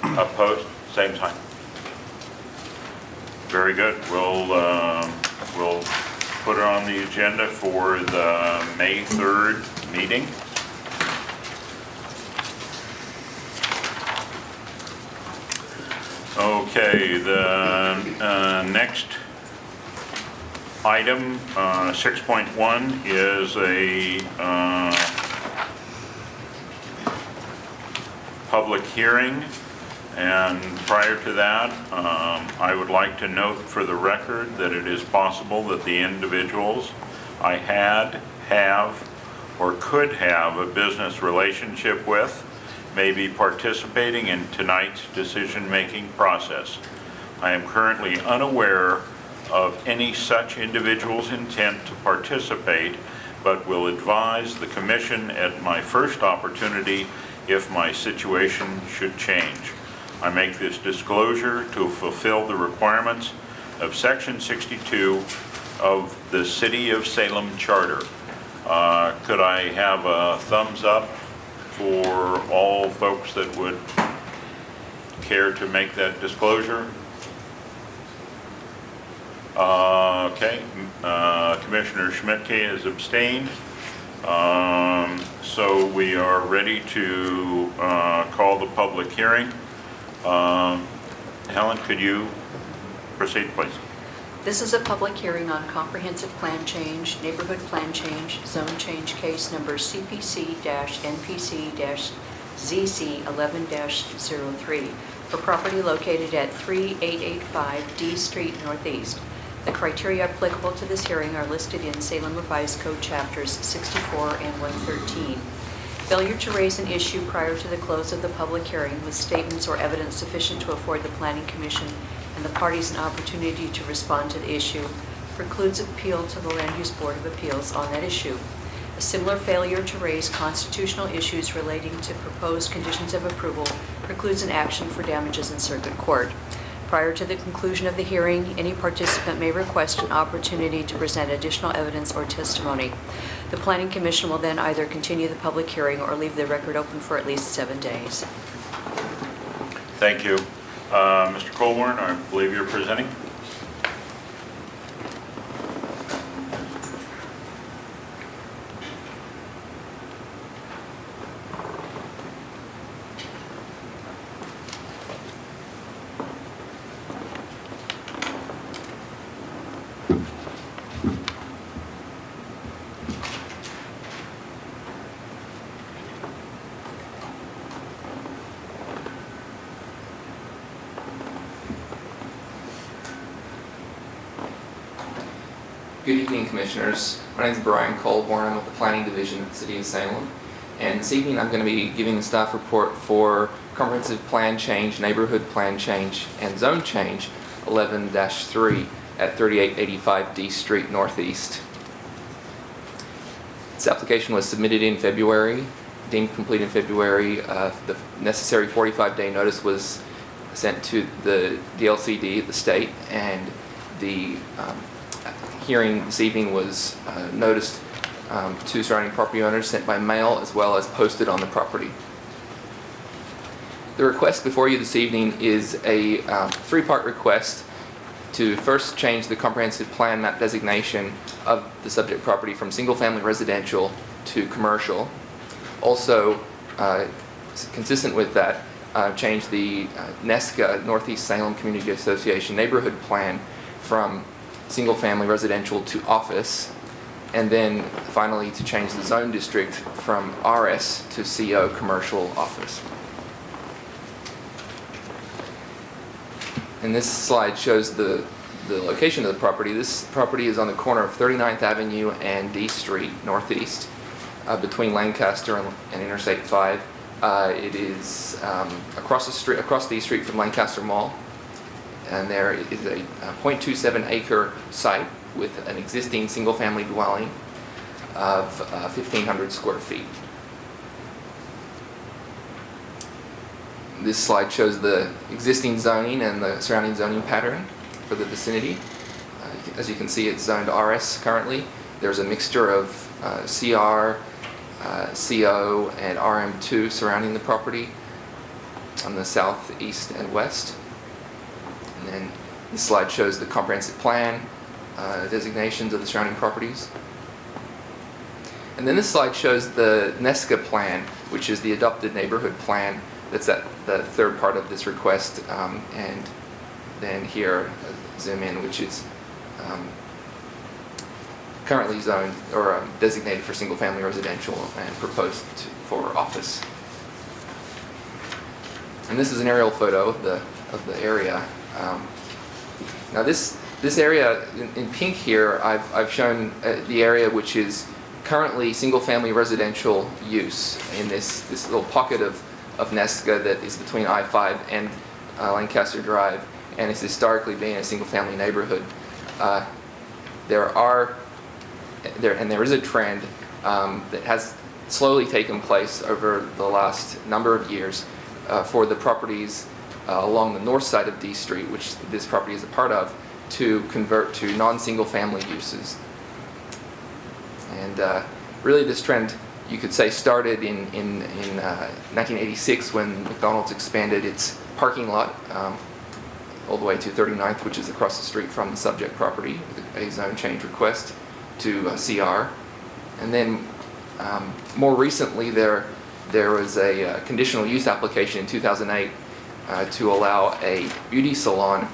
Opposed? Same sign. Very good. We'll put it on the agenda for the May 3rd meeting. Okay, the next item, 6.1, is a public hearing. And prior to that, I would like to note for the record that it is possible that the individuals I had, have, or could have a business relationship with may be participating in tonight's decision-making process. I am currently unaware of any such individual's intent to participate, but will advise the commission at my first opportunity if my situation should change. I make this disclosure to fulfill the requirements of Section 62 of the City of Salem Charter. Could I have a thumbs up for all folks that would care to make that disclosure? Okay, Commissioner Schmidtke has abstained. So we are ready to call the public hearing. Helen, could you proceed, please? This is a public hearing on comprehensive plan change, neighborhood plan change, zone change case number CPC-NPC-ZC 11-03 for property located at 3885 D Street Northeast. The criteria applicable to this hearing are listed in Salem Revised Code Chapters 64 and 113. Failure to raise an issue prior to the close of the public hearing with statements or evidence sufficient to afford the Planning Commission and the parties an opportunity to respond to the issue precludes appeal to the Land Use Board of Appeals on that issue. A similar failure to raise constitutional issues relating to proposed conditions of approval precludes an action for damages in circuit court. Prior to the conclusion of the hearing, any participant may request an opportunity to present additional evidence or testimony. The Planning Commission will then either continue the public hearing or leave the record open for at least 7 days. Thank you. Mr. Colburn, I believe you're presenting. Good evening, Commissioners. My name is Brian Colborn. I'm with the Planning Division of the City of Salem. And this evening I'm going to be giving the staff report for comprehensive plan change, neighborhood plan change, and zone change 11-3 at 3885 D Street Northeast. This application was submitted in February, deemed complete in February. The necessary 45-day notice was sent to the DLCD, the state, and the hearing this evening was noticed to surrounding property owners, sent by mail, as well as posted on the property. The request before you this evening is a three-part request to first change the comprehensive plan map designation of the subject property from single-family residential to commercial. Also, consistent with that, change the NESCA, Northeast Salem Community Association neighborhood plan from single-family residential to office, and then finally to change the zone district from RS to CO, commercial office. And this slide shows the location of the property. This property is on the corner of 39th Avenue and D Street Northeast, between Lancaster and Interstate 5. It is across the street from Lancaster Mall. And there is a 0.27 acre site with an existing single-family dwelling of 1,500 square feet. This slide shows the existing zoning and the surrounding zoning pattern for the vicinity. As you can see, it's zoned RS currently. There's a mixture of CR, CO, and RM2 surrounding the property on the south, east, and west. And then this slide shows the comprehensive plan designations of the surrounding properties. And then this slide shows the NESCA plan, which is the adopted neighborhood plan. That's at the third part of this request. And then here, zoom in, which is currently zoned or designated for single-family residential and proposed for office. And this is an aerial photo of the area. Now this area in pink here, I've shown the area which is currently single-family residential use in this little pocket of NESCA that is between I-5 and Lancaster Drive, and it's historically been a single-family neighborhood. There is a trend that has slowly taken place over the last number of years for the properties along the north side of D Street, which this property is a part of, to convert to non-single family uses. And really this trend you could say started in 1986 when McDonald's expanded its parking lot all the way to 39th, which is across the street from the subject property, with a zone change request to CR. And then more recently, there was a conditional use application in 2008 to allow a beauty salon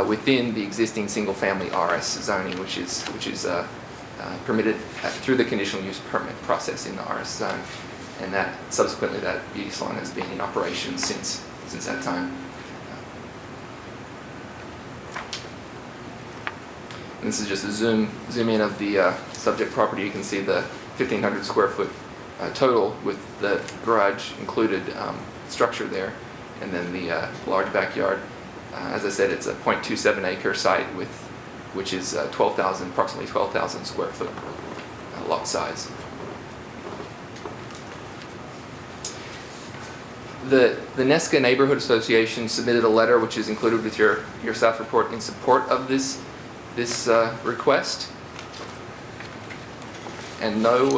within the existing single-family RS zoning, which is permitted through the conditional use permit process in the RS zone, and that subsequently that beauty salon has been in operation since that time. And this is just a zoom in of the subject property. You can see the 1,500 square foot total with the garage included structure there, and then the large backyard. As I said, it's a 0.27 acre site which is approximately 12,000 square foot lot size. The Nesca Neighborhood Association submitted a letter which is included with your staff report in support of this request, and no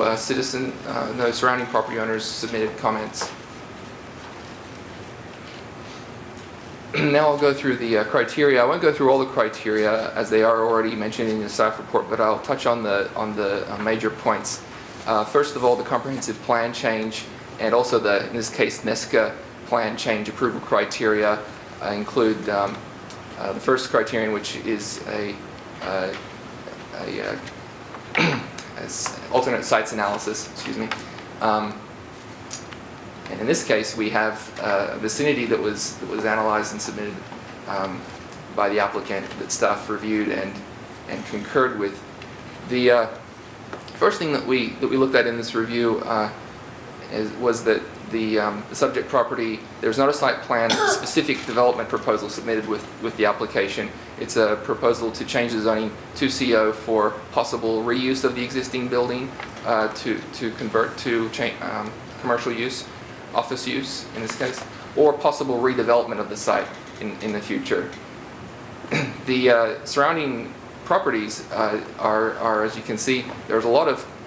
no surrounding property owners submitted comments. Now I'll go through the criteria. I won't go through all the criteria as they are already mentioned in your staff report, but I'll touch on the major points. First of all, the comprehensive plan change, and also in this case, Nesca plan change approval criteria include the first criterion, which is as alternate sites analysis. Excuse me. And in this case, we have a vicinity that was analyzed and submitted by the applicant that staff reviewed and concurred with. The first thing that we looked at in this review was that the subject property, there's not a site plan specific development proposal submitted with the application. It's a proposal to change the zoning to CO for possible reuse of the existing building to convert to commercial use, office use in this case, or possible redevelopment of the site in the future. The surrounding properties are, as you can see,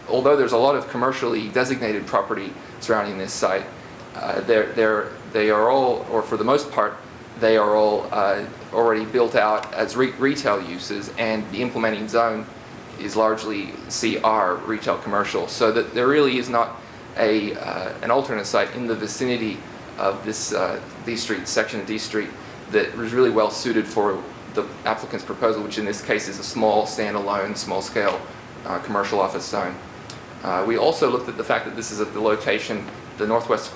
although there's a lot of commercially designated property surrounding this site, they are all, or for the most part, they are all already built out as retail uses, and the implementing zone is largely CR, retail commercial, so that there really is not an alternate site in the vicinity of this D Street, section of D Street, that was really well suited for the applicant's proposal, which in this case is a small, standalone, small-scale commercial office zone. We also looked at the fact that this is at the location, the northwest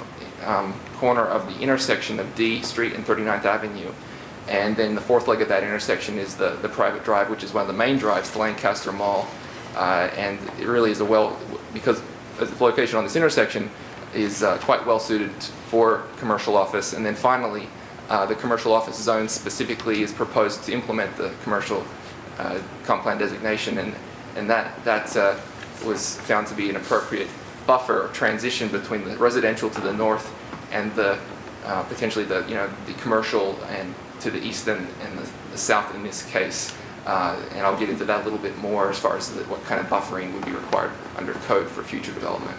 corner of the intersection of D Street and 39th Avenue. And then the fourth leg of that intersection is the private drive, which is one of the main drives to Lancaster Mall. And it really is because the location on this intersection is quite well suited for commercial office. And then finally, the commercial office zone specifically is proposed to implement the commercial comp plan designation, and that was found to be an appropriate buffer or transition between the residential to the north and the potentially the commercial and to the east and the south in this case. And I'll get into that a little bit more as far as what kind of buffering would be required under code for future development.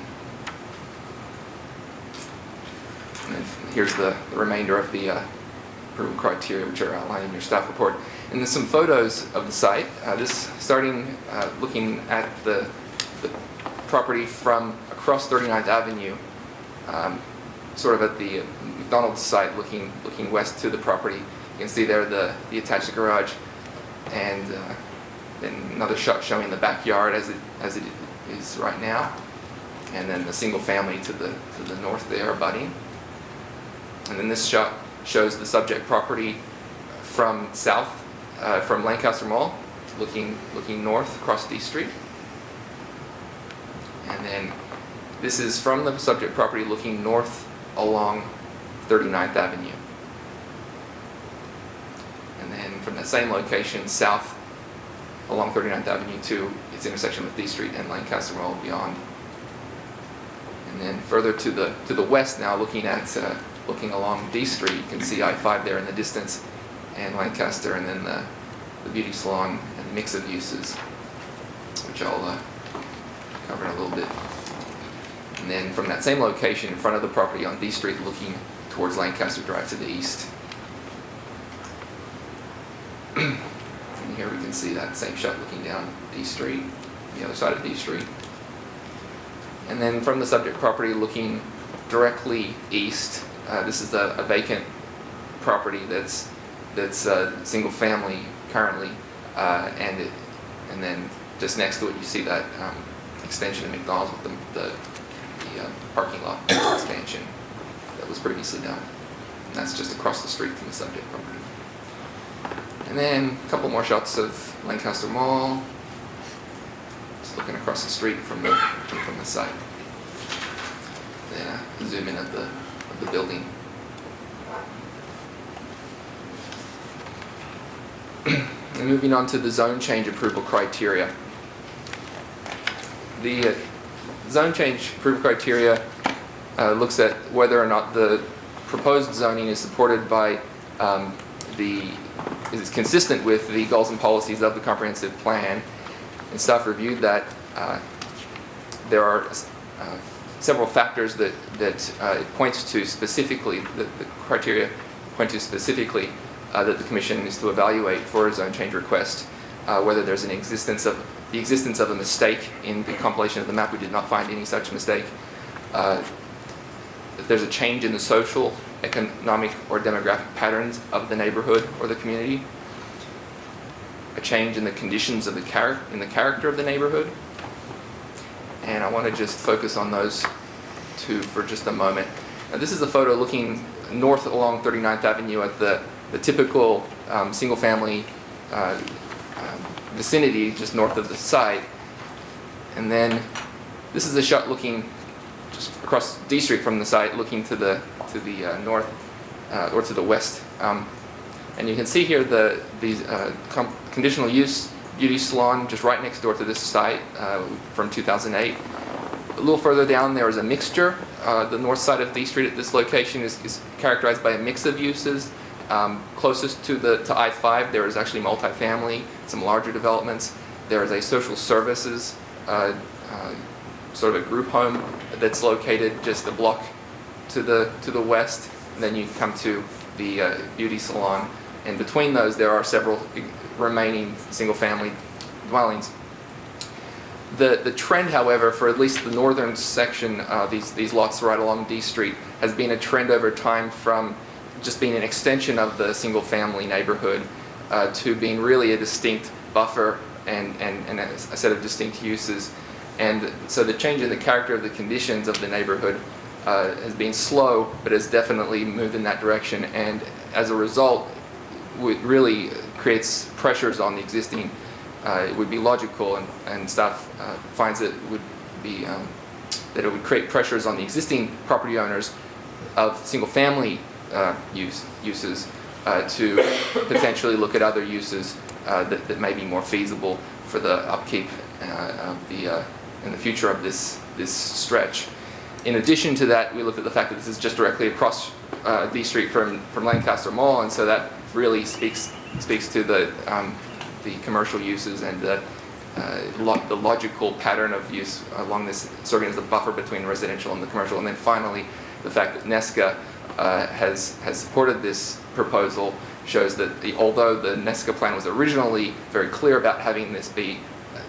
And then here's the remainder of the approval criteria, which are outlined in your staff report. And then some photos of the site. This starting looking at the property from across 39th Avenue, sort of at the McDonald's site, looking west to the property. You can see there the attached garage, and then another shot showing the backyard as it is right now, and then the single family to the north there abutting. And then this shot shows the subject property from south, from Lancaster Mall, looking north across D Street. And then this is from the subject property looking north along 39th Avenue. And then from the same location, south along 39th Avenue to its intersection with D Street and Lancaster Mall beyond. And then further to the west now, looking along D Street, you can see I-5 there in the distance, and Lancaster, and then the beauty salon and mix of uses, which I'll cover in a little bit. And then from that same location in front of the property on D Street looking towards Lancaster Drive to the east. And here we can see that same shot looking down D Street, the other side of D Street. And then from the subject property looking directly east, this is a vacant property that's single family currently, and then just next to it you see that extension of McDonald's with the parking lot expansion that was previously done. And that's just across the street from the subject property. And then a couple more shots of Lancaster Mall, just looking across the street from the site. Then a zoom in of the building. And moving on to the zone change approval criteria. The zone change approval criteria looks at whether or not the proposed zoning is supported by is consistent with the goals and policies of the comprehensive plan. And staff reviewed that there are several factors that it points to specifically, the criteria point to specifically that the Commission is to evaluate for a zone change request, whether there's the existence of a mistake in the compilation of the map. We did not find any such mistake. If there's a change in the social, economic, or demographic patterns of the neighborhood or the community, a change in the conditions of the character of the neighborhood. And I want to just focus on those two for just a moment. Now, this is a photo looking north along 39th Avenue at the typical single-family vicinity just north of the site. And then this is a shot looking just across D Street from the site, looking to the north or to the west. And you can see here these conditional use beauty salon just right next door to this site from 2008. A little further down there is a mixture. The north side of D Street at this location is characterized by a mix of uses. Closest to I-5 there is actually multifamily, some larger developments. There is a social services sort of a group home that's located just a block to the west. And then you come to the beauty salon. And between those there are several remaining single-family dwellings. The trend, however, for at least the northern section of these lots right along D Street has been a trend over time from just being an extension of the single-family neighborhood to being really a distinct buffer and a set of distinct uses. And so the change in the character of the conditions of the neighborhood has been slow, but has definitely moved in that direction. And as a result, it really creates pressures on the existing. It would be logical, and staff finds it would be that it would create pressures on the existing property owners of single-family uses to potentially look at other uses that may be more feasible for the upkeep of in the future of this stretch. In addition to that, we looked at the fact that this is just directly across D Street from Lancaster Mall, and so that really speaks to the commercial uses and the logical pattern of use along this, serving as a buffer between residential and the commercial. And then finally, the fact that NESCA has supported this proposal shows that although the NESCA plan was originally very clear about having this be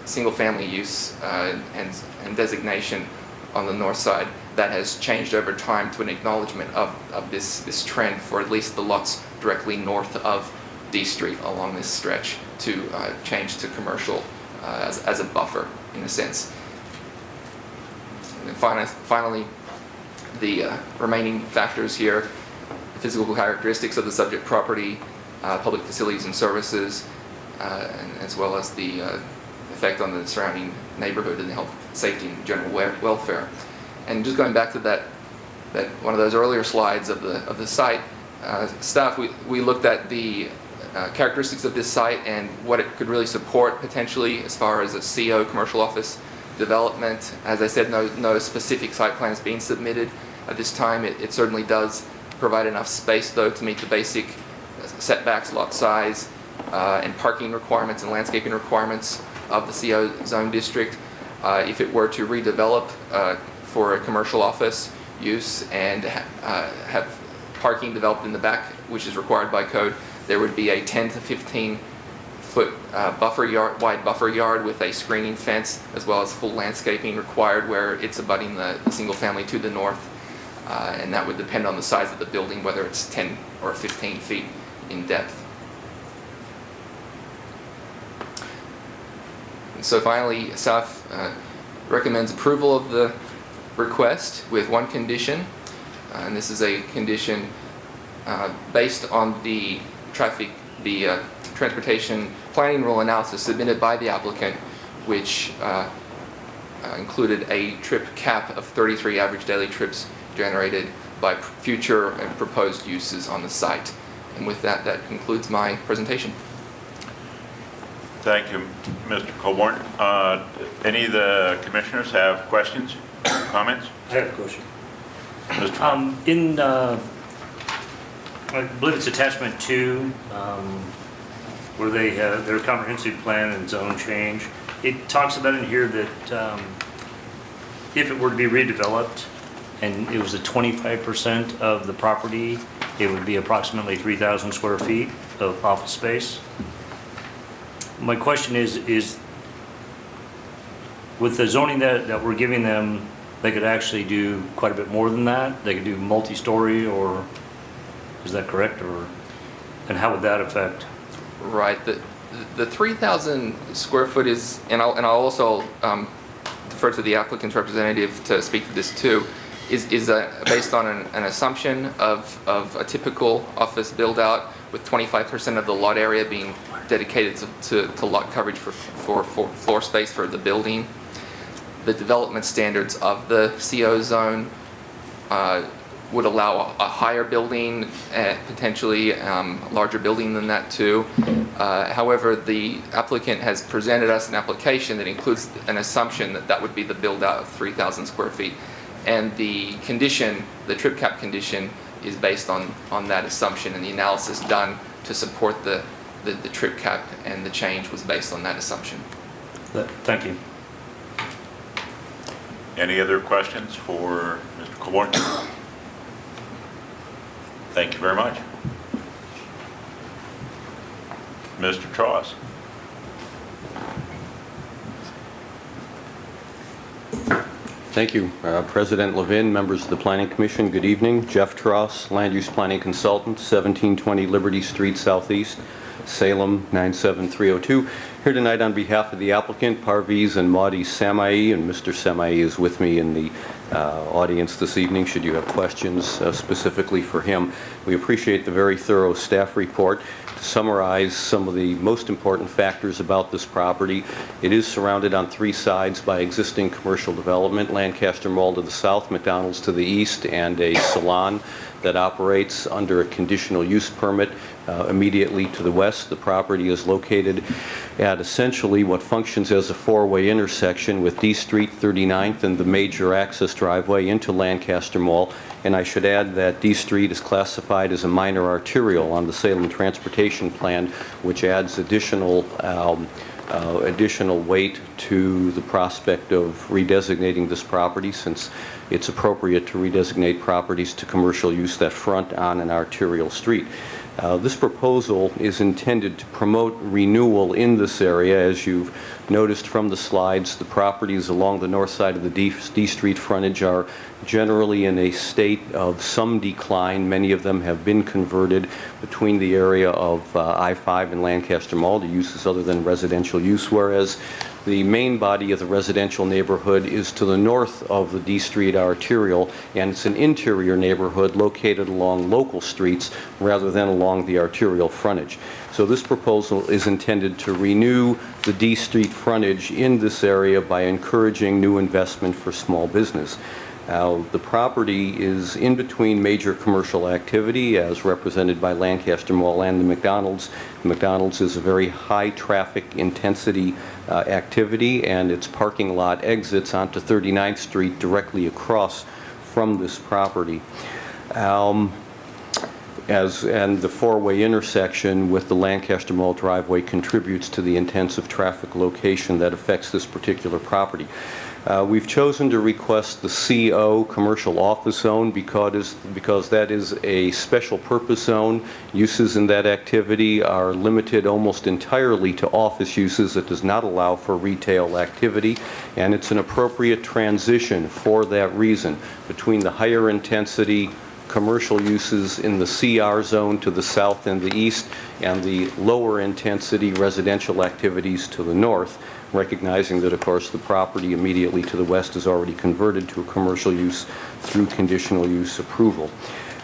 single-family use and designation on the north side, that has changed over time to an acknowledgement of this trend for at least the lots directly north of D Street along this stretch to change to commercial as a buffer in a sense. And then finally, the remaining factors here, the physical characteristics of the subject property, public facilities and services, and as well as the effect on the surrounding neighborhood and the health, safety, and general welfare. And just going back to that one of those earlier slides of the site, staff, we looked at the characteristics of this site and what it could really support potentially as far as a CO, commercial office development. As I said, no specific site plan is being submitted at this time. It certainly does provide enough space though to meet the basic setbacks, lot size, and parking requirements and landscaping requirements of the CO zone district. If it were to redevelop for a commercial office use and have parking developed in the back, which is required by code, there would be a 10 to 15 foot wide buffer yard with a screening fence, as well as full landscaping required where it's abutting the single family to the north. And that would depend on the size of the building, whether it's 10 or 15 feet in depth. And so finally, staff recommends approval of the request with one condition. And this is a condition based on the transportation planning rule analysis submitted by the applicant, which included a trip cap of 33 average daily trips generated by future and proposed uses on the site. And with that, that concludes my presentation. Thank you, Mr. Colborne. Any of the commissioners have questions, comments? I have a question. Mr. I believe it's attachment 2, where they have their comprehensive plan and zone change. It talks about in here that if it were to be redeveloped and it was a 25% of the property, it would be approximately 3,000 square feet of office space. My question is with the zoning that we're giving them, they could actually do quite a bit more than that? They could do multi-story, or is that correct? And how would that affect? Right. The 3,000 square foot is, and I'll also defer to the applicant's representative to speak to this too, is based on an assumption of a typical office build out with 25% of the lot area being dedicated to lot coverage for floor space for the building. The development standards of the CO zone would allow a higher building, potentially a larger building than that too. However, the applicant has presented us an application that includes an assumption that that would be the build out of 3,000 square feet. And the condition, the trip cap condition, is based on that assumption, and the analysis done to support the trip cap and the change was based on that assumption. Thank you. Any other questions for Mr. Colborne? Thank you very much. Mr. Tross. Thank you. President Levin, members of the Planning Commission, good evening. Jeff Tross, Land Use Planning Consultant, 1720 Liberty Street Southeast, Salem 97302. Here tonight on behalf of the applicant, Parviz and Maudie Samai, and Mr. Samai is with me in the audience this evening should you have questions specifically for him. We appreciate the very thorough staff report. To summarize some of the most important factors about this property, it is surrounded on 3 sides by existing commercial development, Lancaster Mall to the south, McDonald's to the east, and a salon that operates under a conditional use permit immediately to the west. The property is located at essentially what functions as a 4-way intersection with D Street 39th and the major access driveway into Lancaster Mall. And I should add that D Street is classified as a minor arterial on the Salem Transportation Plan, which adds additional weight to the prospect of redesignating this property, since it's appropriate to redesignate properties to commercial use that front on an arterial street. This proposal is intended to promote renewal in this area. As you've noticed from the slides, the properties along the north side of the D Street frontage are generally in a state of some decline. Many of them have been converted between the area of I-5 and Lancaster Mall to uses other than residential use, whereas the main body of the residential neighborhood is to the north of the D Street arterial, and it's an interior neighborhood located along local streets rather than along the arterial frontage. So this proposal is intended to renew the D Street frontage in this area by encouraging new investment for small business. The property is in between major commercial activity as represented by Lancaster Mall and the McDonald's. The McDonald's is a very high traffic intensity activity, and its parking lot exits onto 39th Street directly across from this property. And the 4-way intersection with the Lancaster Mall driveway contributes to the intensive traffic location that affects this particular property. We've chosen to request the CO, Commercial Office Zone, because that is a special purpose zone. Uses in that activity are limited almost entirely to office uses. It does not allow for retail activity, and it's an appropriate transition for that reason between the higher intensity commercial uses in the CR zone to the south and the east, and the lower intensity residential activities to the north, recognizing that, of course, the property immediately to the west is already converted to a commercial use through conditional use approval.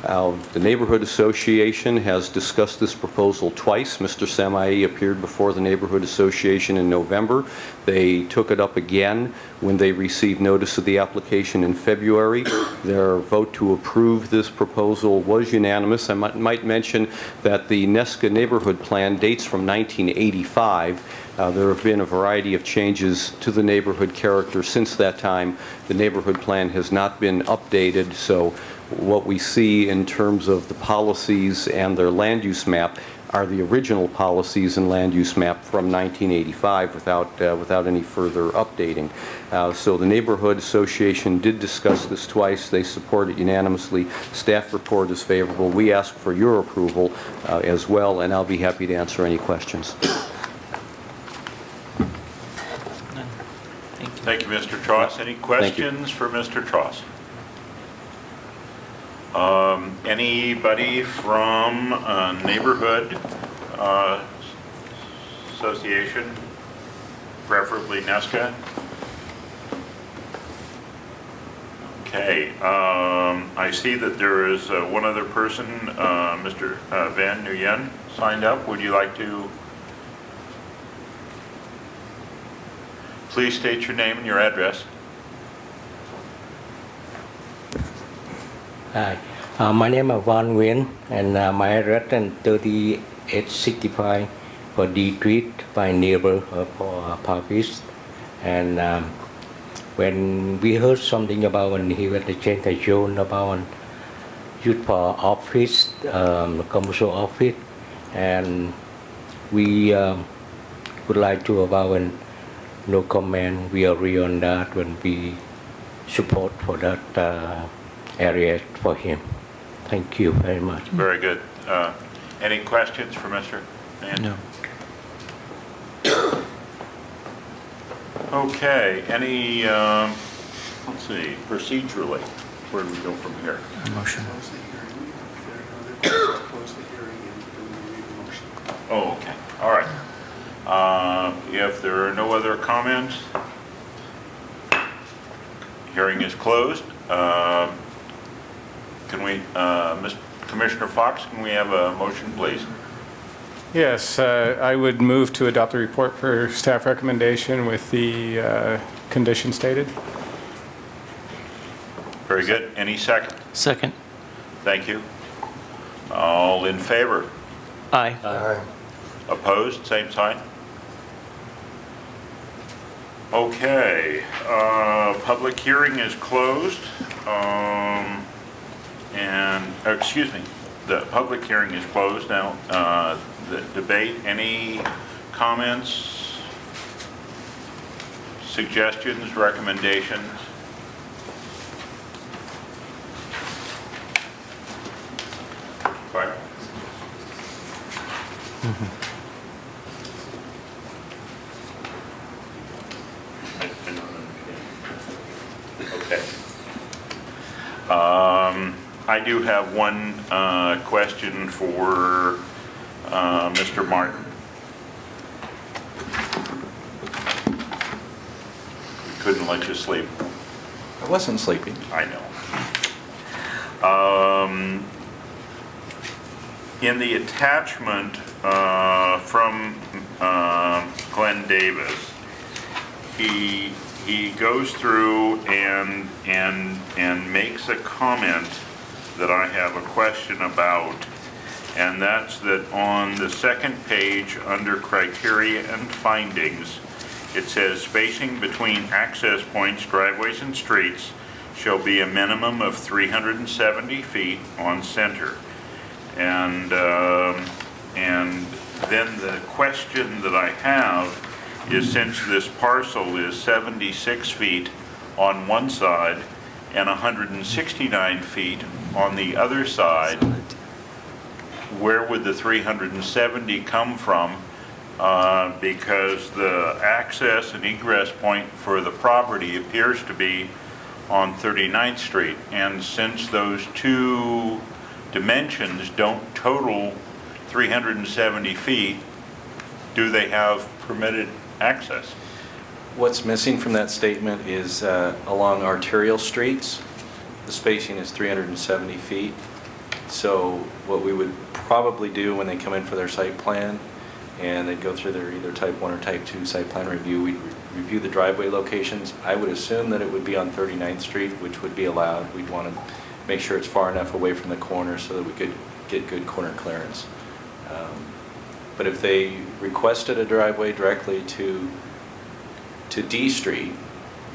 The Neighborhood Association has discussed this proposal twice. Mr. Samae appeared before the Neighborhood Association in November. They took it up again when they received notice of the application in February. Their vote to approve this proposal was unanimous. I might mention that the Nesca Neighborhood Plan dates from 1985. There have been a variety of changes to the neighborhood character since that time. The neighborhood plan has not been updated, so what we see in terms of the policies and their land use map are the original policies and land use map from 1985 without any further updating. So the Neighborhood Association did discuss this twice. They support it unanimously. Staff report is favorable. We ask for your approval as well, and I'll be happy to answer any questions. Thank you, Mr. Tross. Any questions for Mr. Tross? Anybody from Neighborhood Association, preferably Nesca? Okay, I see that there is one other person, Mr. Van Nguyen, signed up. Would you like to please state your name and your address? Hi, my name is Van Nguyen, and my address is 3865 for D Street, my neighbor for Park East. And when we heard something about when he went to change the zone about use for office, commercial office, and we would like to about when no comment, we agree on that when we support for that area for him. Thank you very much. Very good. Any questions for Mr. Van? No. Okay, any, let's see, procedurally, where do we go from here? Motion. Oh, okay, all right. If there are no other comments, hearing is closed. Can we, Commissioner Fox, can we have a motion, please? Yes, I would move to adopt the report for staff recommendation with the conditions stated. Very good. Any second? Second. Thank you. All in favor? Aye. Aye. Opposed? Same sign? Okay, public hearing is closed. Excuse me, the public hearing is closed now. The debate, any comments, suggestions, recommendations? Quiet. I don't understand. Okay. I do have one question for Mr. Martin. We couldn't let you sleep. I wasn't sleeping. I know. In the attachment from Glenn Davis, he goes through and makes a comment that I have a question about, and that's that on the second page under criteria and findings, it says spacing between access points, driveways, and streets shall be a minimum of 370 feet on center. And then the question that I have is, since this parcel is 76 feet on one side and 169 feet on the other side, where would the 370 come from? Because the access and egress point for the property appears to be on 39th Street. And since those two dimensions don't total 370 feet, do they have permitted access? What's missing from that statement is along arterial streets, the spacing is 370 feet. So what we would probably do when they come in for their site plan, and they'd go through their either type 1 or type 2 site plan review, we'd review the driveway locations. I would assume that it would be on 39th Street, which would be allowed. We'd want to make sure it's far enough away from the corner so that we could get good corner clearance. But if they requested a driveway directly to D Street,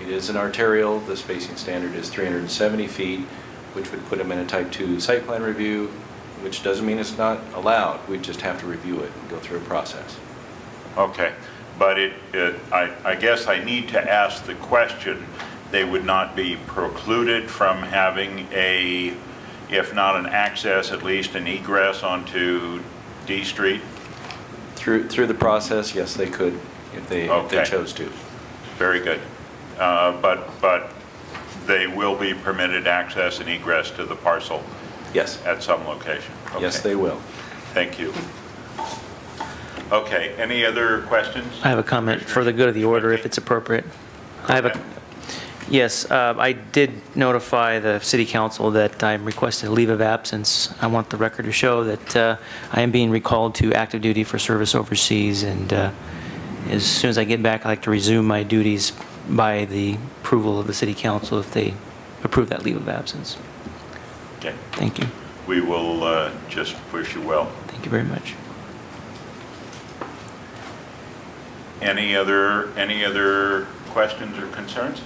it is an arterial, the spacing standard is 370 feet, which would put them in a type 2 site plan review, which doesn't mean it's not allowed. We just have to review it and go through a process. Okay, but I guess I need to ask the question, they would not be precluded from having a, if not an access, at least an egress onto D Street? Through the process, yes, they could if they chose to. Very good. But they will be permitted access and egress to the parcel? Yes. At some location? Okay. Yes, they will. Thank you. Okay, any other questions? I have a comment for the good of the order, if it's appropriate. Yes, I did notify the city council that I'm requesting a leave of absence. I want the record to show that I am being recalled to active duty for service overseas, and as soon as I get back, I'd like to resume my duties by the approval of the city council if they approve that leave of absence. Okay. Thank you. We will just wish you well. Thank you very much. Any other questions or concerns?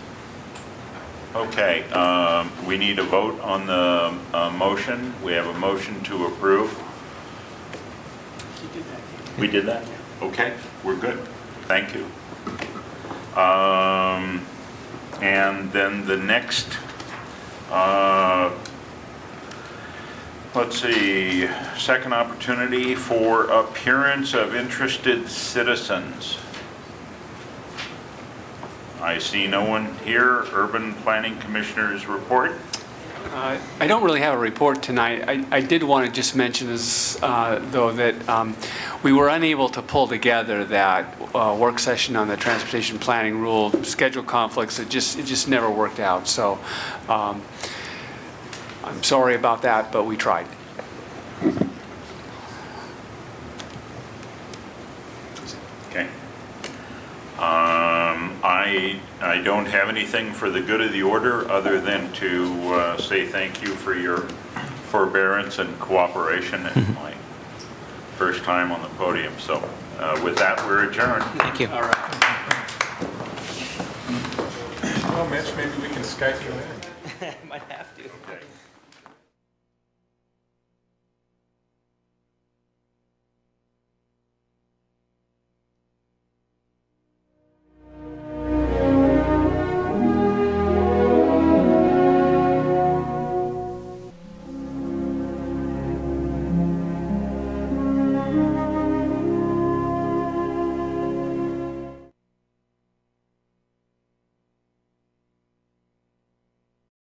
Okay, we need a vote on the motion. We have a motion to approve. We did that? Okay, we're good. Thank you. And then the next, let's see, second opportunity for appearance of interested citizens. I see no one here. Urban Planning Commissioner's report. I don't really have a report tonight. I did want to just mention though, that we were unable to pull together that work session on the transportation planning rule, schedule conflicts. It just never worked out. So I'm sorry about that, but we tried. Okay. I don't have anything for the good of the order other than to say thank you for your forbearance and cooperation. It's my first time on the podium. So with that, we're adjourned. Thank you. All right. Well, Mitch, maybe we can Skype you in. Might have to. Okay.